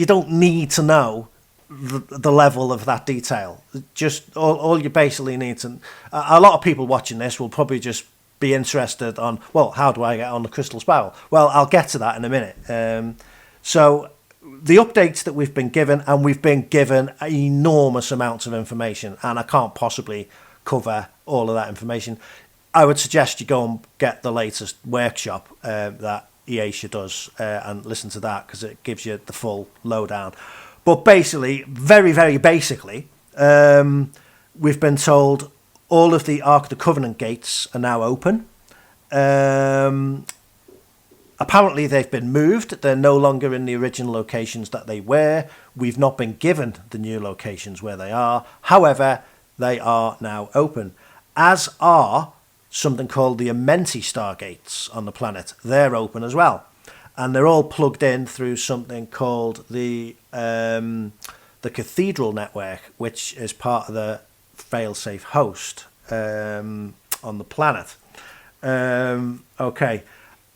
don't need to know the level of that detail. Just all you basically need to. A lot of people watching this will probably just be interested on, well, how do I get on the crystal spiral? Well, I'll get to that in a minute. So the updates that we've been given, and we've been given enormous amounts of information, and I can't possibly cover all of that information. I would suggest you go and get the latest workshop that Yesha does and listen to that, because it gives you the full lowdown. But basically, very, very basically, we've been told all of the Ark of the Covenant gates are now open. Apparently they've been moved. They're no longer in the original locations that they were. We've not been given the new locations where they are. However, they are now open, as are something called the Amenti stargates on the planet. They're open as well. And they're all plugged in through something called the Cathedral Network, which is part of the failsafe host on the planet. Okay.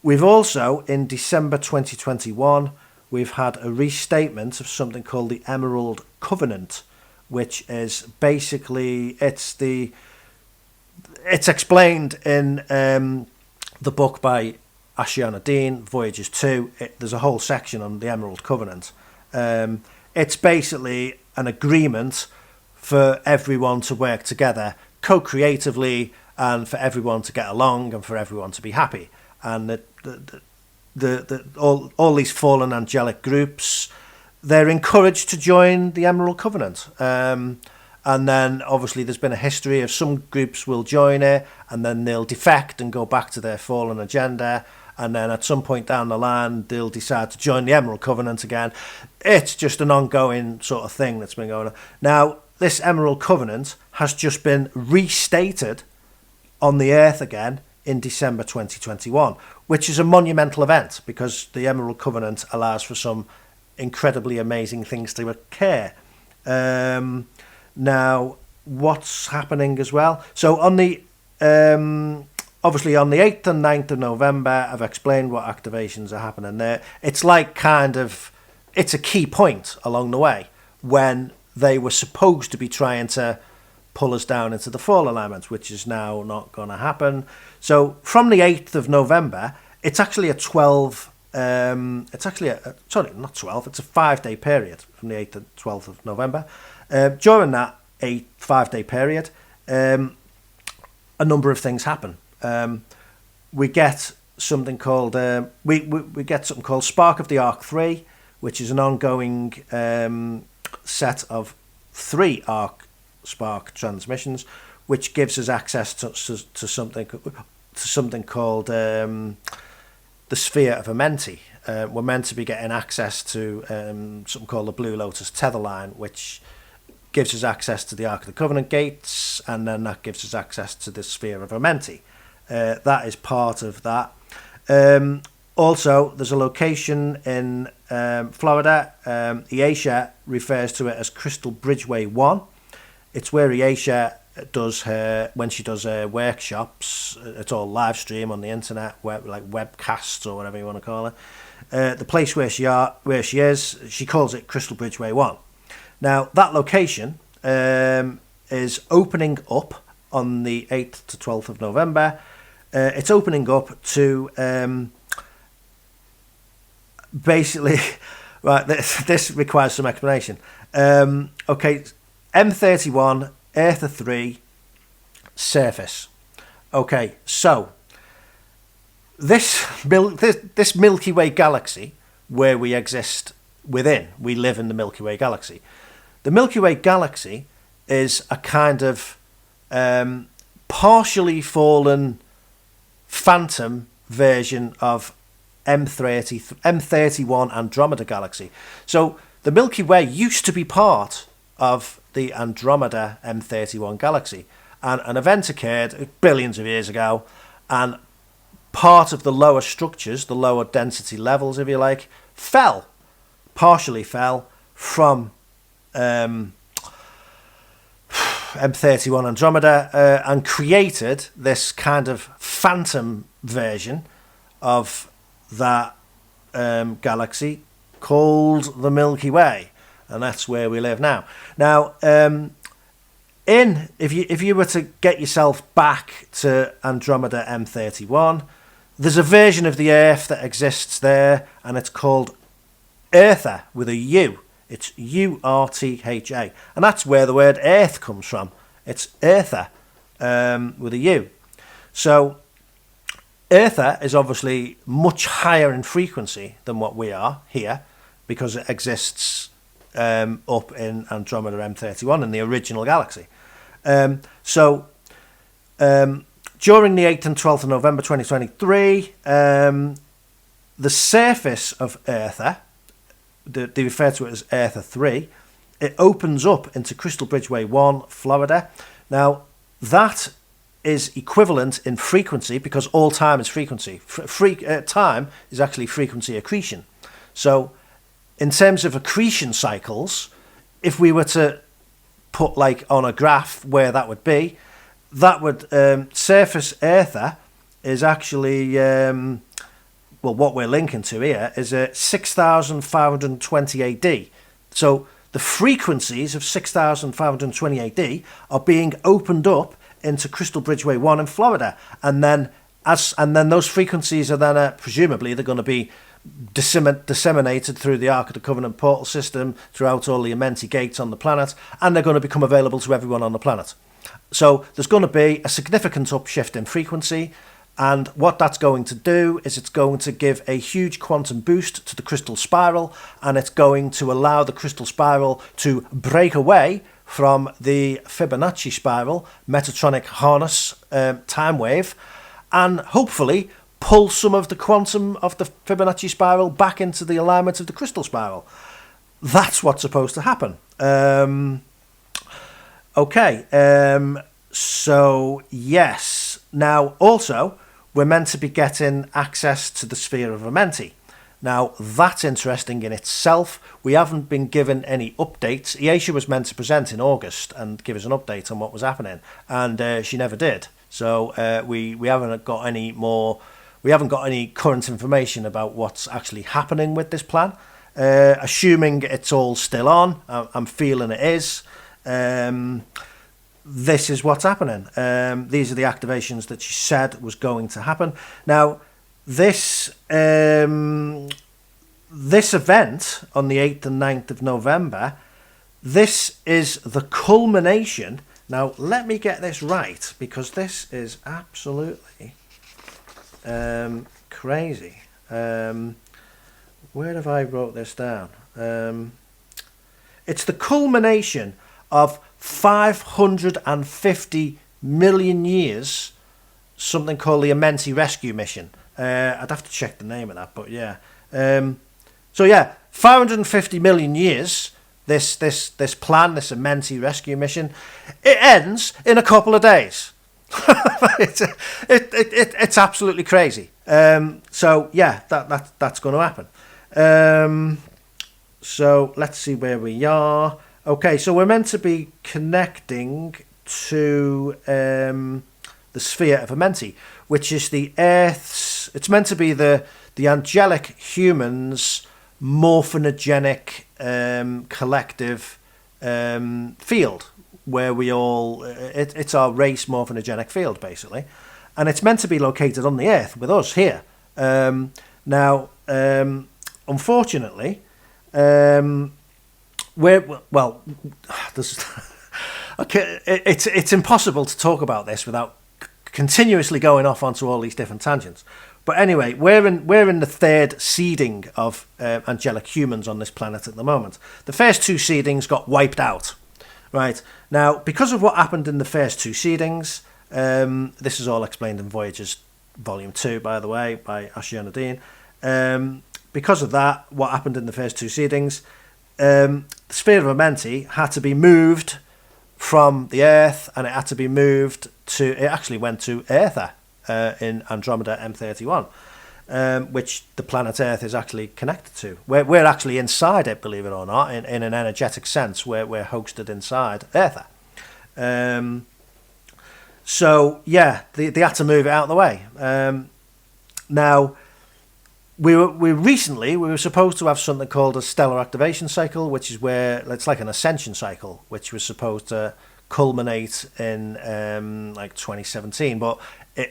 We've also, in December 2021, we've had a restatement of something called the Emerald Covenant, which is basically, it's explained in the book by Ashiana Dean, Voyages 2. There's a whole section on the Emerald Covenant. It's basically an agreement for everyone to work together co-creatively, and for everyone to get along, and for everyone to be happy. And all these fallen angelic groups, they're encouraged to join the Emerald Covenant. And then obviously there's been a history of some groups will join it, and then they'll defect and go back to their fallen agenda, and then at some point down the line they'll decide to join the Emerald Covenant again. It's just an ongoing sort of thing that's been going on. Now, this Emerald Covenant has just been restated on the Earth again in December 2021, which is a monumental event, because the Emerald Covenant allows for some incredibly amazing things to occur. Now, what's happening as well? So on the obviously on the 8th and 9th of November, I've explained what activations are happening there. It's like it's a key point along the way when they were supposed to be trying to pull us down into the fall alignment, which is now not going to happen. So from the 8th of November, it's actually a 12, it's not 12, it's a 5-day period from the 8th to 12th of November. During that 5-day period, a number of things happen. We get something called we get something called Spark of the Ark 3, which is an ongoing set of 3 Ark Spark transmissions, which gives us access to something called the Sphere of Amenti. We're meant to be getting access to something called the Blue Lotus Tether Line, which gives us access to the Ark of the Covenant gates, and then that gives us access to the Sphere of Amenti. That is part of that. Also, there's a location in Florida. Aisha refers to it as Crystal Bridgeway 1. It's where Aisha does when she does her workshops. It's all live stream on the internet, like webcasts or whatever you want to call it. The place where she is, she calls it Crystal Bridgeway 1. Now, that location is opening up on the 8th to 12th of November. It's opening up to basically, right, this requires some explanation. Okay, M31, Eartha 3, surface. Okay, so this Milky Way galaxy, where we exist within, we live in the Milky Way galaxy. The Milky Way galaxy is a kind of partially fallen phantom version of M31 Andromeda galaxy. So the Milky Way used to be part of the Andromeda M31 galaxy, and an event occurred billions of years ago, and part of the lower structures, the lower density levels, if you like, partially fell from M31 Andromeda and created this kind of phantom version of that galaxy called the Milky Way, and that's where we live now. Now, if you were to get yourself back to Andromeda M31, there's a version of the Earth that exists there, and it's called Eartha with a U. It's Urtha, and that's where the word Earth comes from. It's Eartha with a U. So Eartha is obviously much higher in frequency than what we are here, because it exists up in Andromeda M31 in the original galaxy. So during the 8th and 12th of November 2023, the surface of Eartha, they refer to it as Eartha 3, it opens up into Crystal Bridgeway 1, Florida. Now, that is equivalent in frequency, because all time is frequency. Time is actually frequency accretion. So, in terms of accretion cycles, if we were to put like on a graph where that would be, that would surface Eartha is actually well, what we're linking to here is 6,520 AD. So the frequencies of 6,520 AD are being opened up into Crystal Bridgeway 1 in Florida, and then those frequencies are then presumably they're going to be disseminated through the Ark of the Covenant portal system throughout all the Amenti gates on the planet, and they're going to become available to everyone on the planet. So there's going to be a significant upshift in frequency, and what that's going to do is it's going to give a huge quantum boost to the crystal spiral, and it's going to allow the crystal spiral to break away from the Fibonacci spiral, Metatronic harness, time wave, and hopefully pull some of the quantum of the Fibonacci spiral back into the alignment of the crystal spiral. That's what's supposed to happen. So yes. Now, also, we're meant to be getting access to the sphere of Amenti. Now, that's interesting in itself. We haven't been given any updates. Aisha was meant to present in August and give us an update on what was happening, and she never did. So we haven't got any more. We haven't got any current information about what's actually happening with this plan. Assuming it's all still on, I'm feeling it is. This is what's happening. These are the activations that she said was going to happen. Now, this event on the 8th and 9th of November, this is the culmination. Now, let me get this right, because this is absolutely crazy. Where have I wrote this down? It's the culmination of 550 million years, something called the Amenti Rescue Mission. I'd have to check the name of that, but yeah. So yeah, 550 million years, this plan, this Amenti Rescue Mission, it ends in a couple of days. It's absolutely crazy. So yeah, that's going to happen. So let's see where we are. Okay, so we're meant to be connecting to the sphere of Amenti, which is the Earth's. It's meant to be the angelic humans' morphinogenic collective field, where we all. It's our race morphinogenic field, basically, and it's meant to be located on the Earth with us here. Now, unfortunately. There's okay, it's impossible to talk about this without continuously going off onto all these different tangents. But anyway, we're in the third seeding of angelic humans on this planet at the moment. The first two seedings got wiped out, right? Now, because of what happened in the first two seedings, this is all explained in Voyager's Volume 2, by the way, by Ashiana Dean. Because of that, what happened in the first two seedings, the sphere of Amenti had to be moved from the Earth, and it had to be moved to. It actually went to Eartha in Andromeda M31, which the planet Earth is actually connected to. We're actually inside it, believe it or not, in an energetic sense. We're hosted inside Eartha. So yeah, they had to move it out of the way. Now. We were supposed to have something called a stellar activation cycle, which is where it's like an ascension cycle, which was supposed to culminate in like 2017, but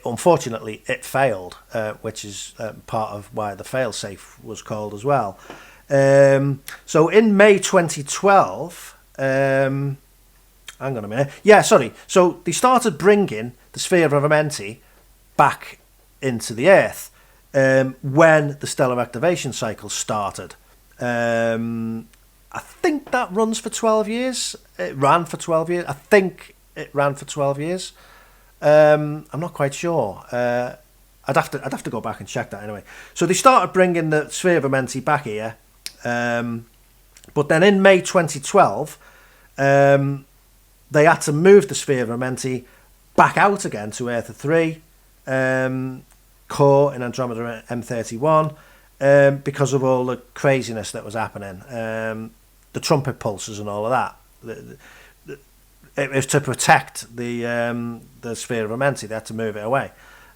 unfortunately it failed, which is part of why the failsafe was called as well. So in May 2012, hang on a minute, yeah, sorry. So they started bringing the sphere of Amenti back into the Earth. When the stellar activation cycle started. I think that runs for 12 years. It ran for 12 years. I think it ran for 12 years. I'm not quite sure. I'd have to go back and check that anyway. So they started bringing the sphere of Amenti back here. But then in May 2012, they had to move the sphere of Amenti back out again to Eartha 3. Core in Andromeda M31 because of all the craziness that was happening, the trumpet pulses and all of that. It was to protect the sphere of Amenti. They had to move it away.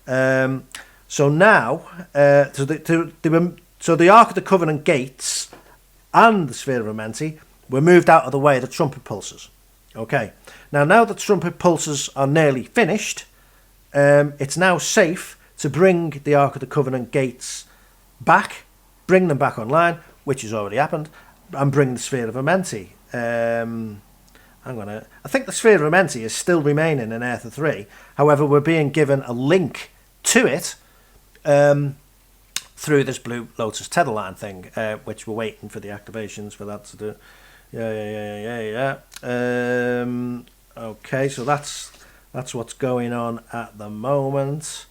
So now, so the Ark of the Covenant gates and the sphere of Amenti were moved out of the way of the trumpet pulses. Okay. Now the trumpet pulses are nearly finished. It's now safe to bring the Ark of the Covenant gates back, bring them back online, which has already happened, and bring the sphere of Amenti. I think the sphere of Amenti is still remaining in Eartha 3. However, we're being given a link to it through this Blue Lotus tether line thing, which we're waiting for the activations for that to do. Yeah. Okay, so that's what's going on at the moment.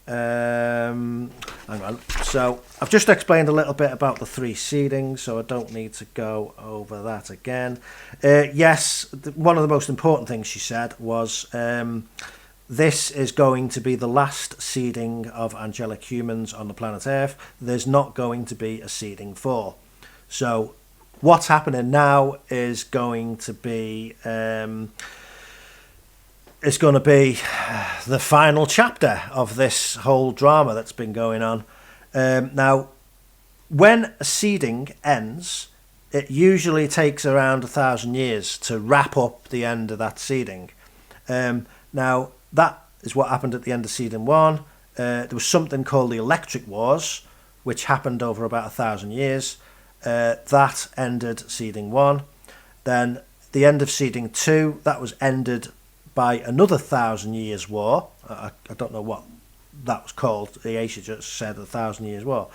Hang on. So I've just explained a little bit about the three seedings, so I don't need to go over that again. Yes, one of the most important things she said was this is going to be the last seeding of angelic humans on the planet Earth. There's not going to be a seeding 4. So what's happening now is going to be it's going to be the final chapter of this whole drama that's been going on. Now, when a seeding ends, it usually takes around 1,000 years to wrap up the end of that seeding. Now, that is what happened at the end of seeding 1. There was something called the Electric Wars, which happened over about 1,000 years. That ended seeding 1. Then the end of seeding 2, that was ended by another 1,000 years war. I don't know what that was called. The Asia just said 1,000 years war.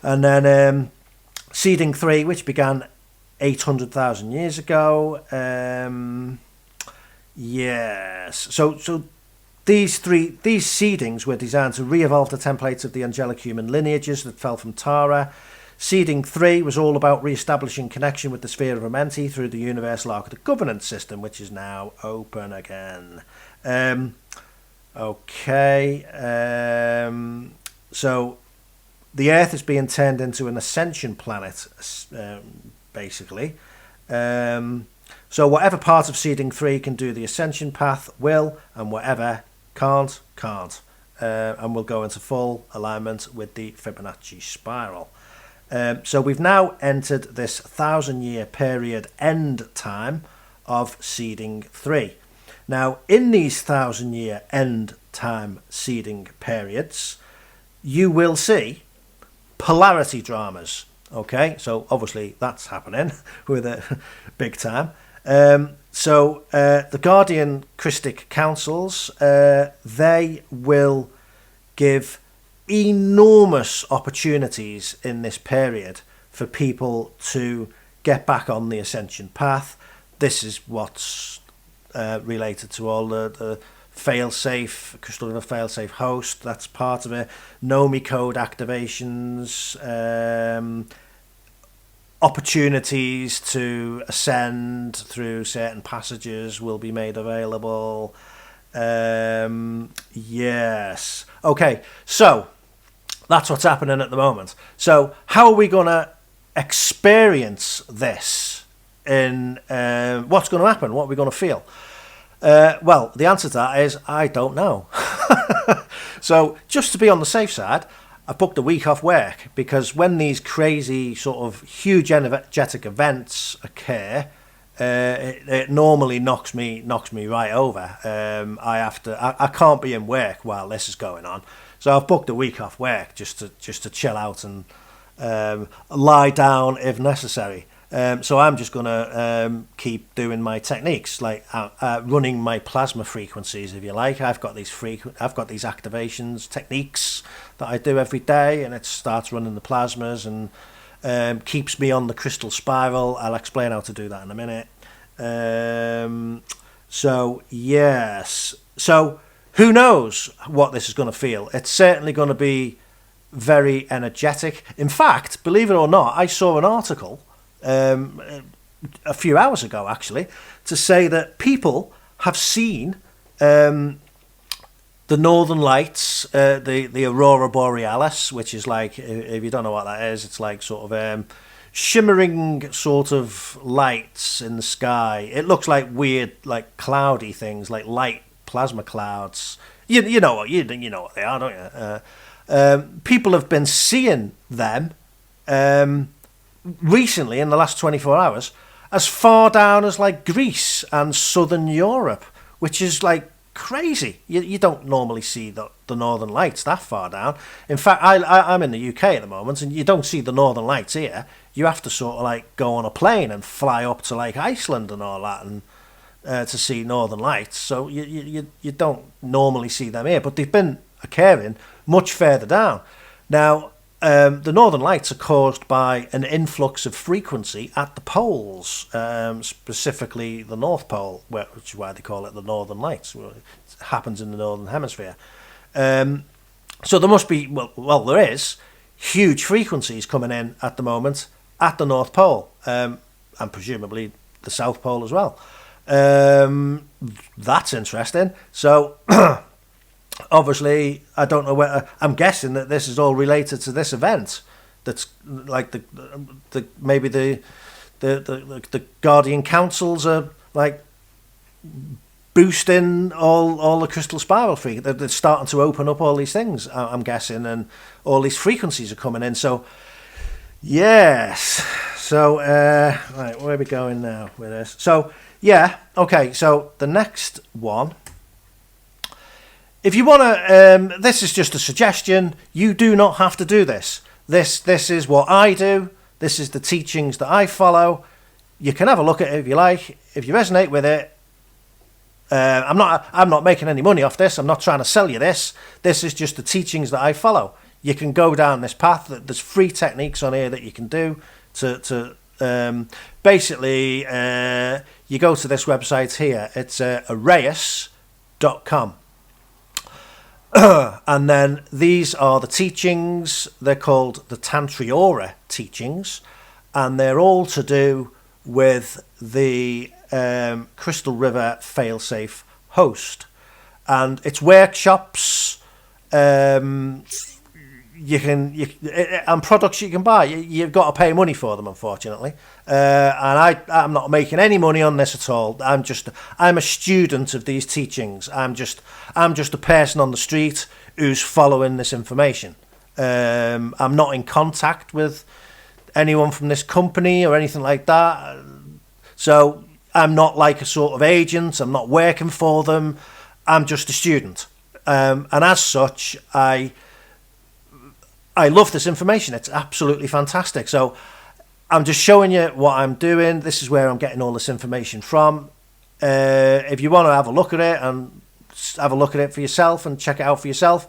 And then seeding 3, which began 800,000 years ago. Yes. So these seedings were designed to re-evolve the templates of the angelic human lineages that fell from Tara. Seeding 3 was all about re-establishing connection with the sphere of Amenti through the Universal Ark of the Covenant system, which is now open again. Okay. So the Earth is being turned into an ascension planet, basically. So whatever part of seeding 3 can do the ascension path will, and whatever can't. And will go into full alignment with the Fibonacci spiral. So we've now entered this 1,000-year period end time of seeding 3. Now, in these 1,000-year end time seeding periods, you will see polarity dramas. Okay, so obviously that's happening with a big time. So the Guardian Christic Councils, they will give enormous opportunities in this period for people to get back on the ascension path. This is what's related to all the fail-safe, Crystal River fail-safe host. That's part of it. Nomi code activations, opportunities to ascend through certain passages will be made available. Yes. Okay, so that's what's happening at the moment. So how are we going to experience this in what's going to happen? What are we going to feel? Well, the answer to that is I don't know. So just to be on the safe side, I booked a week off work, because when these crazy sort of huge energetic events occur, it normally knocks me right over. I can't be in work while this is going on, so I've booked a week off work just to chill out and lie down if necessary. So I'm just gonna keep doing my techniques, like running my plasma frequencies, if you like. I've got these activations techniques that I do every day, and it starts running the plasmas and keeps me on the crystal spiral. I'll explain how to do that in a minute. So yes, so who knows what this is going to feel? It's certainly going to be very energetic. In fact, believe it or not, I saw an article a few hours ago, actually, to say that people have seen the Northern Lights, the Aurora Borealis, which is like, if you don't know what that is, it's like sort of shimmering sort of lights in the sky. It looks like weird, like cloudy things, like light plasma clouds. You know what they are, don't you? People have been seeing them recently, in the last 24 hours, as far down as like Greece and southern Europe, which is like crazy. You don't normally see the Northern Lights that far down. In fact, I'm in the UK at the moment, and you don't see the Northern Lights here. You have to sort of like go on a plane and fly up to like Iceland and all that, and to see Northern Lights. So you don't normally see them here, but they've been occurring much further down. Now, the Northern Lights are caused by an influx of frequency at the poles, specifically the North Pole, which is why they call it the Northern Lights. It happens in the Northern Hemisphere. So there must be, well, there is huge frequencies coming in at the moment at the North Pole, and presumably the South Pole as well. That's interesting. So obviously, I don't know whether, I'm guessing that this is all related to this event. That's like maybe the Guardian Councils are like boosting all the crystal spiral frequency. They're starting to open up all these things, I'm guessing, and all these frequencies are coming in. So yes, so right, where are we going now with this? So yeah, okay. So the next one. If you want to, this is just a suggestion. You do not have to do this. This is what I do. This is the teachings that I follow. You can have a look at it if you like. If you resonate with it, I'm not making any money off this. I'm not trying to sell you this. This is just the teachings that I follow. You can go down this path. There's free techniques on here that you can do to basically. You go to this website here. It's Arrayus.com. And then these are the teachings. They're called the Tantriora teachings, and they're all to do with the Crystal River failsafe host. and it's workshops. And products you can buy. You've got to pay money for them, unfortunately. And I'm not making any money on this at all. I'm a student of these teachings. I'm just a person on the street who's following this information. I'm not in contact with anyone from this company or anything like that. So I'm not like a sort of agent. I'm not working for them. I'm just a student. And as such, I love this information. It's absolutely fantastic. So I'm just showing you what I'm doing. This is where I'm getting all this information from. If you want to have a look at it and have a look at it for yourself and check it out for yourself,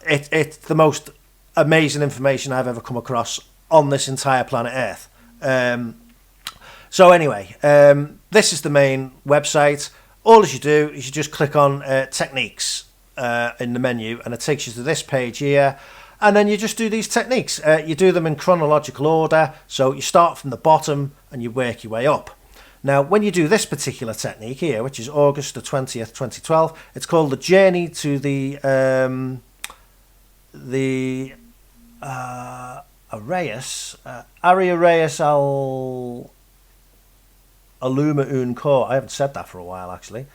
it's the most amazing information I've ever come across on this entire planet Earth. So anyway, this is the main website. All you do is you just click on techniques in the menu, and it takes you to this page here. And then you just do these techniques. You do them in chronological order. So you start from the bottom and you work your way up. Now, when you do this particular technique here, which is August the 20th, 2012, it's called the Journey to the Ari Arrayas al Aluma Un Core. I haven't said that for a while, actually.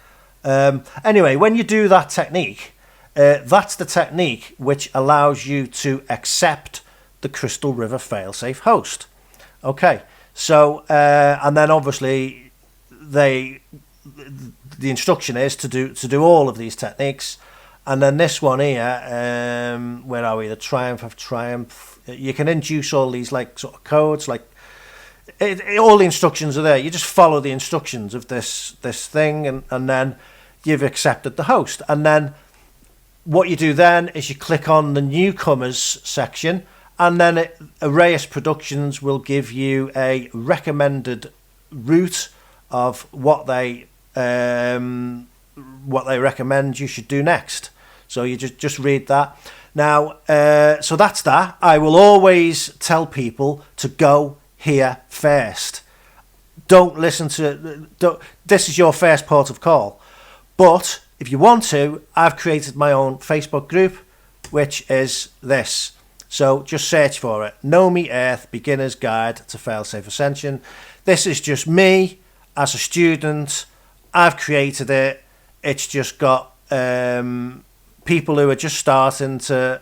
Anyway, when you do that technique, that's the technique which allows you to accept the Crystal River failsafe host. Okay, so and then obviously the instruction is to do all of these techniques, and then this one here, where are we? The Triumph of Triumph. You can induce all these like sort of codes, like all the instructions are there. You just follow the instructions of this thing, and then you've accepted the host, and then what you do then is you click on the newcomers section, and then Arrayas Productions will give you a recommended route of what they recommend you should do next. So you just read that. Now, so that's that. I will always tell people to go here first. Don't listen to... this is your first port of call. But if you want to, I've created my own Facebook group, which is this. So just search for it. Know Me Earth Beginner's Guide to Failsafe Ascension. This is just me as a student. I've created it. It's just got people who are just starting to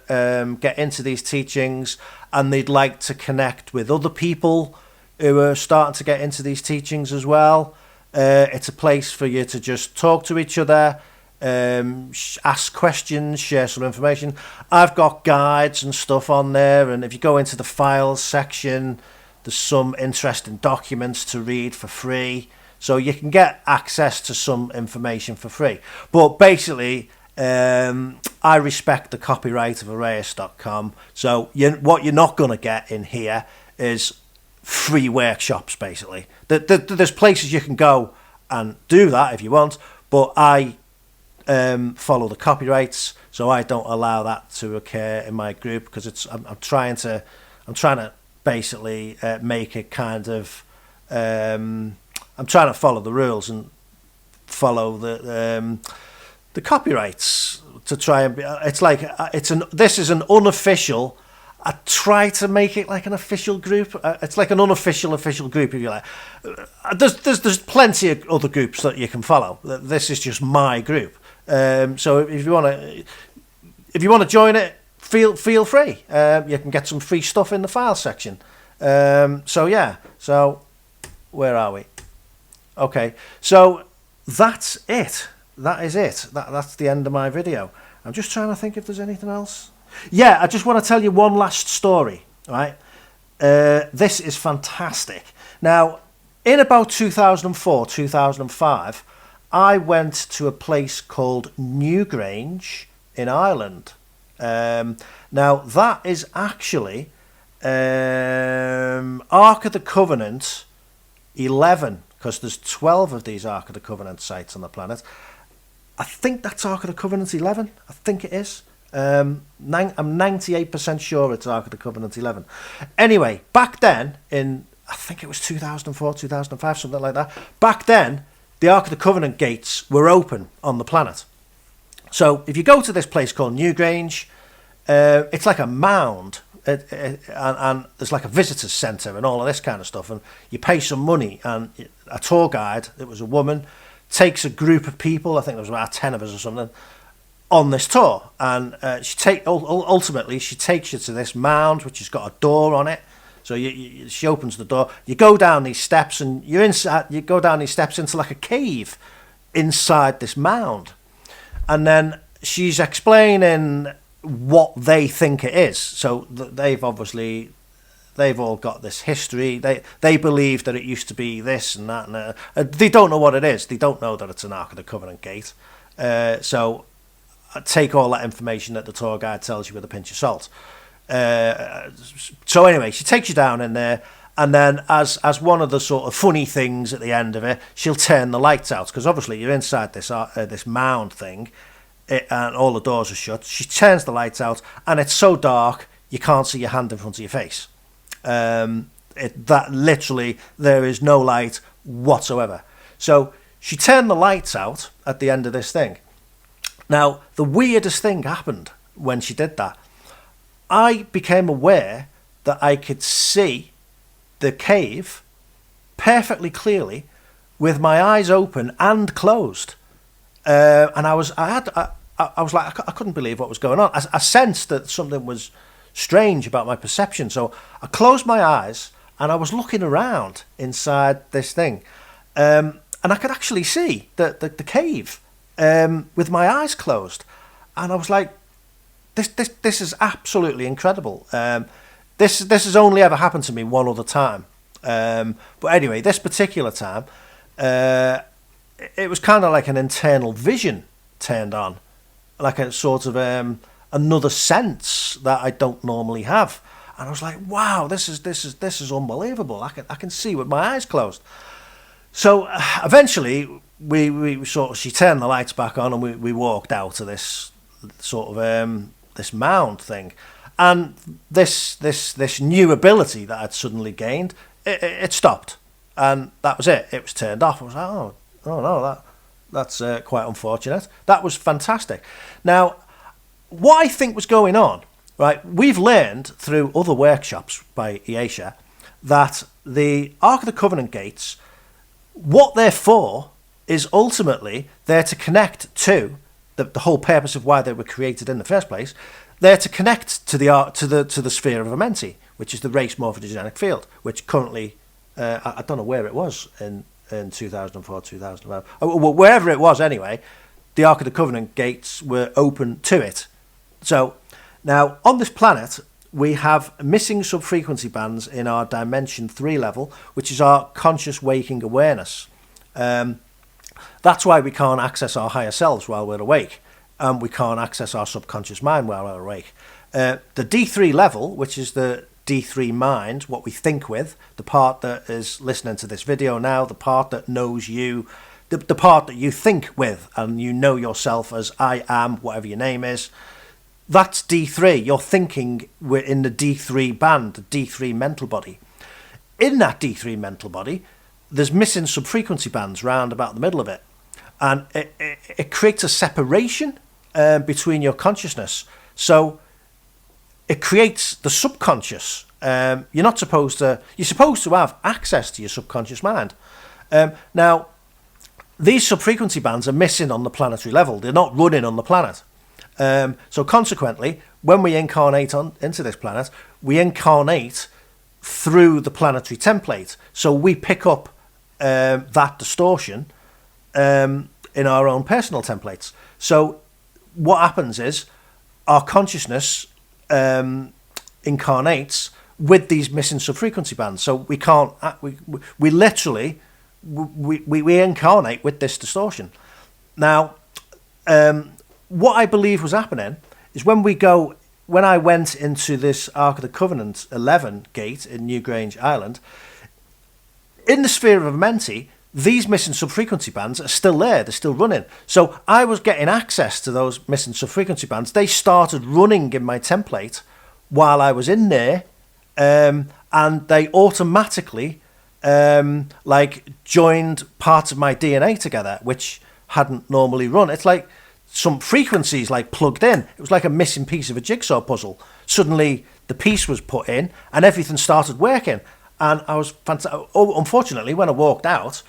get into these teachings, and they'd like to connect with other people who are starting to get into these teachings as well. It's a place for you to just talk to each other, ask questions, share some information. I've got guides and stuff on there, and if you go into the files section, there's some interesting documents to read for free, so you can get access to some information for free. But basically, I respect the copyright of Arrayas.com, so what you're not going to get in here is free workshops. Basically, there's places you can go and do that if you want, but I follow the copyrights, so I don't allow that to occur in my group, because I'm trying to basically make it kind of I'm trying to follow the rules and follow the copyrights to try and it's like this is an unofficial. I try to make it like an official group. It's like an unofficial official group, if you like. There's plenty of other groups that you can follow. This is just my group. So if you want to join it, feel free. You can get some free stuff in the file section. So yeah. So where are we? Okay. So that's it. That is it. That's the end of my video. I'm just trying to think if there's anything else. Yeah, I just want to tell you one last story, right? This is fantastic. Now, in about 2004, 2005, I went to a place called Newgrange in Ireland. Now, that is actually Ark of the Covenant 11, because there's 12 of these Ark of the Covenant sites on the planet. I think that's Ark of the Covenant 11. I think it is. I'm 98% sure it's Ark of the Covenant 11. Anyway, back then, I think it was 2004, 2005, something like that. Back then, the Ark of the Covenant gates were open on the planet. So if you go to this place called Newgrange, it's like a mound, and there's like a visitor's centre and all of this kind of stuff. And you pay some money, and a tour guide, it was a woman, takes a group of people, I think there was about 10 of us or something, on this tour. And ultimately she takes you to this mound, which has got a door on it. So she opens the door. You go down these steps, and you're inside. You go down these steps into like a cave inside this mound, and then she's explaining what they think it is. So they've all got this history. They believe that it used to be this and that, and they don't know what it is. They don't know that it's an Ark of the Covenant gate. So take all that information that the tour guide tells you with a pinch of salt. So anyway, she takes you down in there, and then as one of the sort of funny things at the end of it, she'll turn the lights out, because obviously you're inside this mound thing, and all the doors are shut. She turns the lights out, and it's so dark you can't see your hand in front of your face. That literally, there is no light whatsoever. So she turned the lights out at the end of this thing. Now, the weirdest thing happened when she did that. I became aware that I could see the cave perfectly clearly with my eyes open and closed. And I was like, I couldn't believe what was going on. I sensed that something was strange about my perception. So I closed my eyes, and I was looking around inside this thing. And I could actually see the cave with my eyes closed. And I was like, This is absolutely incredible. This has only ever happened to me one other time. But anyway, this particular time, it was kind of like an internal vision turned on, like a sort of another sense that I don't normally have. And I was like, wow, this is unbelievable. I can see with my eyes closed. So eventually, she turned the lights back on, and we walked out of this sort of this mound thing, and this new ability that I'd suddenly gained, it stopped, and that was it. It was turned off. I was like, oh no, that's quite unfortunate. That was fantastic. Now, what I think was going on, right? We've learned through other workshops by Eaisha that the Ark of the Covenant gates, what they're for, is ultimately they're to connect to the whole purpose of why they were created in the first place. They're to connect to the sphere of Amenti, which is the race morphogenetic field, which currently I don't know where it was in 2004, 2005, wherever it was anyway. The Ark of the Covenant gates were open to it. So now on this planet we have missing subfrequency bands in our Dimension 3 level, which is our conscious waking awareness. That's why we can't access our higher selves while we're awake, and we can't access our subconscious mind while we're awake. The D3 level, which is the D3 mind, what we think with, the part that is listening to this video now, the part that knows you, the part that you think with, and you know yourself as I am, whatever your name is, that's D3. You're thinking we're in the D3 band, the D3 mental body. In that D3 mental body, there's missing subfrequency bands round about the middle of it. And it creates a separation between your consciousness. So it creates the subconscious. You're supposed to have access to your subconscious mind. Now, these subfrequency bands are missing on the planetary level. They're not running on the planet. So consequently, when we incarnate into this planet, we incarnate through the planetary template. So we pick up that distortion in our own personal templates. So what happens is our consciousness incarnates with these missing subfrequency bands. So we can't, we literally, we incarnate with this distortion. Now, what I believe was happening is when I went into this Ark of the Covenant 11 gate in Newgrange Island, in the sphere of Amenti, these missing subfrequency bands are still there. They're still running. So I was getting access to those missing subfrequency bands. They started running in my template while I was in there, and they automatically joined parts of my DNA together, which hadn't normally run. It's like some frequencies like plugged in. It was like a missing piece of a jigsaw puzzle. Suddenly the piece was put in and everything started working. And I was fantastic. Oh, unfortunately, when I walked out,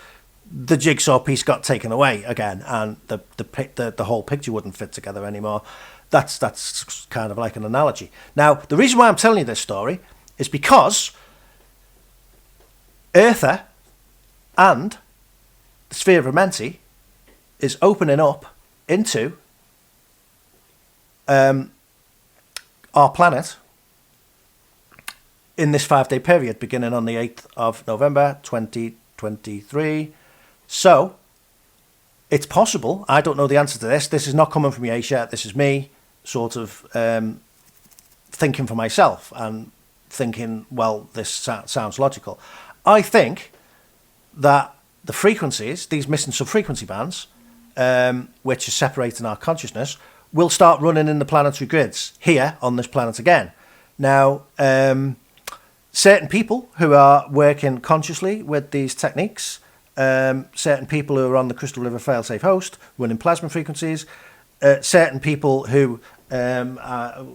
the jigsaw piece got taken away again, and the whole picture wouldn't fit together anymore. That's kind of like an analogy. Now, the reason why I'm telling you this story is because Eartha and the sphere of Amenti is opening up into our planet in this 5-day period beginning on the 8th of November 2023. So it's possible. I don't know the answer to this. This is not coming from Asia. This is me sort of thinking for myself and thinking, well, this sounds logical. I think that the frequencies, these missing subfrequency bands, which are separating our consciousness, will start running in the planetary grids here on this planet again. Now, certain people who are working consciously with these techniques, certain people who are on the Crystal River Failsafe host running plasma frequencies, certain people who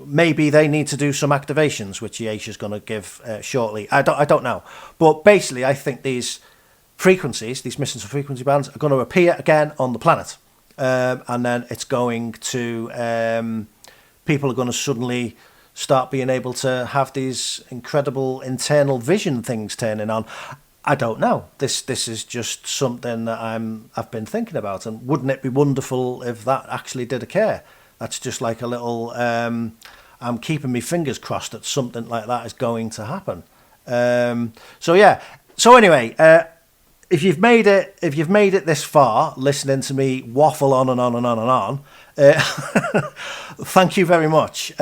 maybe they need to do some activations, which Aisha's going to give shortly. I don't know. But basically, I think these frequencies, these missing frequency bands, are going to appear again on the planet. And then it's going to... people are going to suddenly start being able to have these incredible internal vision things turning on. I don't know. This is just something that I've been thinking about, and wouldn't it be wonderful if that actually did occur? That's just like a little. I'm keeping my fingers crossed that something like that is going to happen. So yeah. So anyway, if you've made it this far, listening to me waffle on and on and on and on, thank you very much.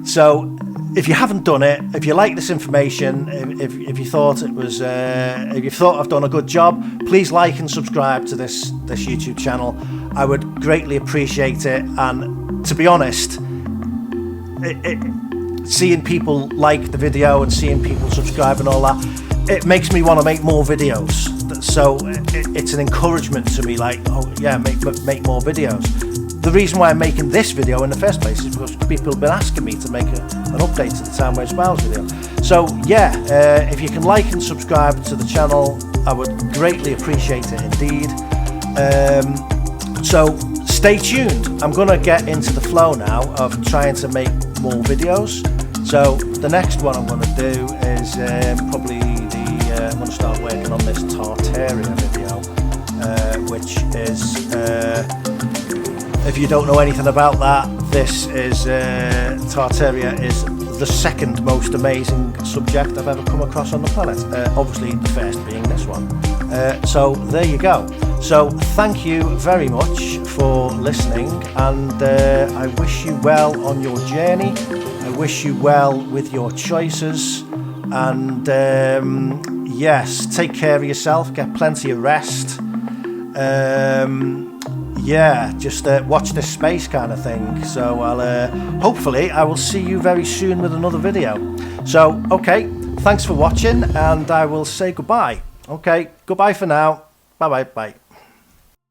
So if you haven't done it, if you like this information, if you thought it was, if you thought I've done a good job, please like and subscribe to this YouTube channel. I would greatly appreciate it. And to be honest, seeing people like the video and seeing people subscribe and all that, it makes me want to make more videos. So it's an encouragement to me, like, oh yeah, make more videos. The reason why I'm making this video in the first place is because people have been asking me to make an update to the Timewave Smiles video. So yeah, if you can like and subscribe to the channel, I would greatly appreciate it indeed. So stay tuned. I'm going to get into the flow now of trying to make more videos. So the next one I'm going to do is probably I'm going to start working on this Tartaria video, which is, if you don't know anything about that, this is, Tartaria is the second most amazing subject I've ever come across on the planet. Obviously the first being this one. So there you go. So thank you very much for listening, and I wish you well on your journey. I wish you well with your choices, and yes, take care of yourself, get plenty of rest. Yeah, just watch this space kind of thing. So I'll hopefully I will see you very soon with another video. So okay, thanks for watching, and I will say goodbye. Okay, goodbye for now. Bye.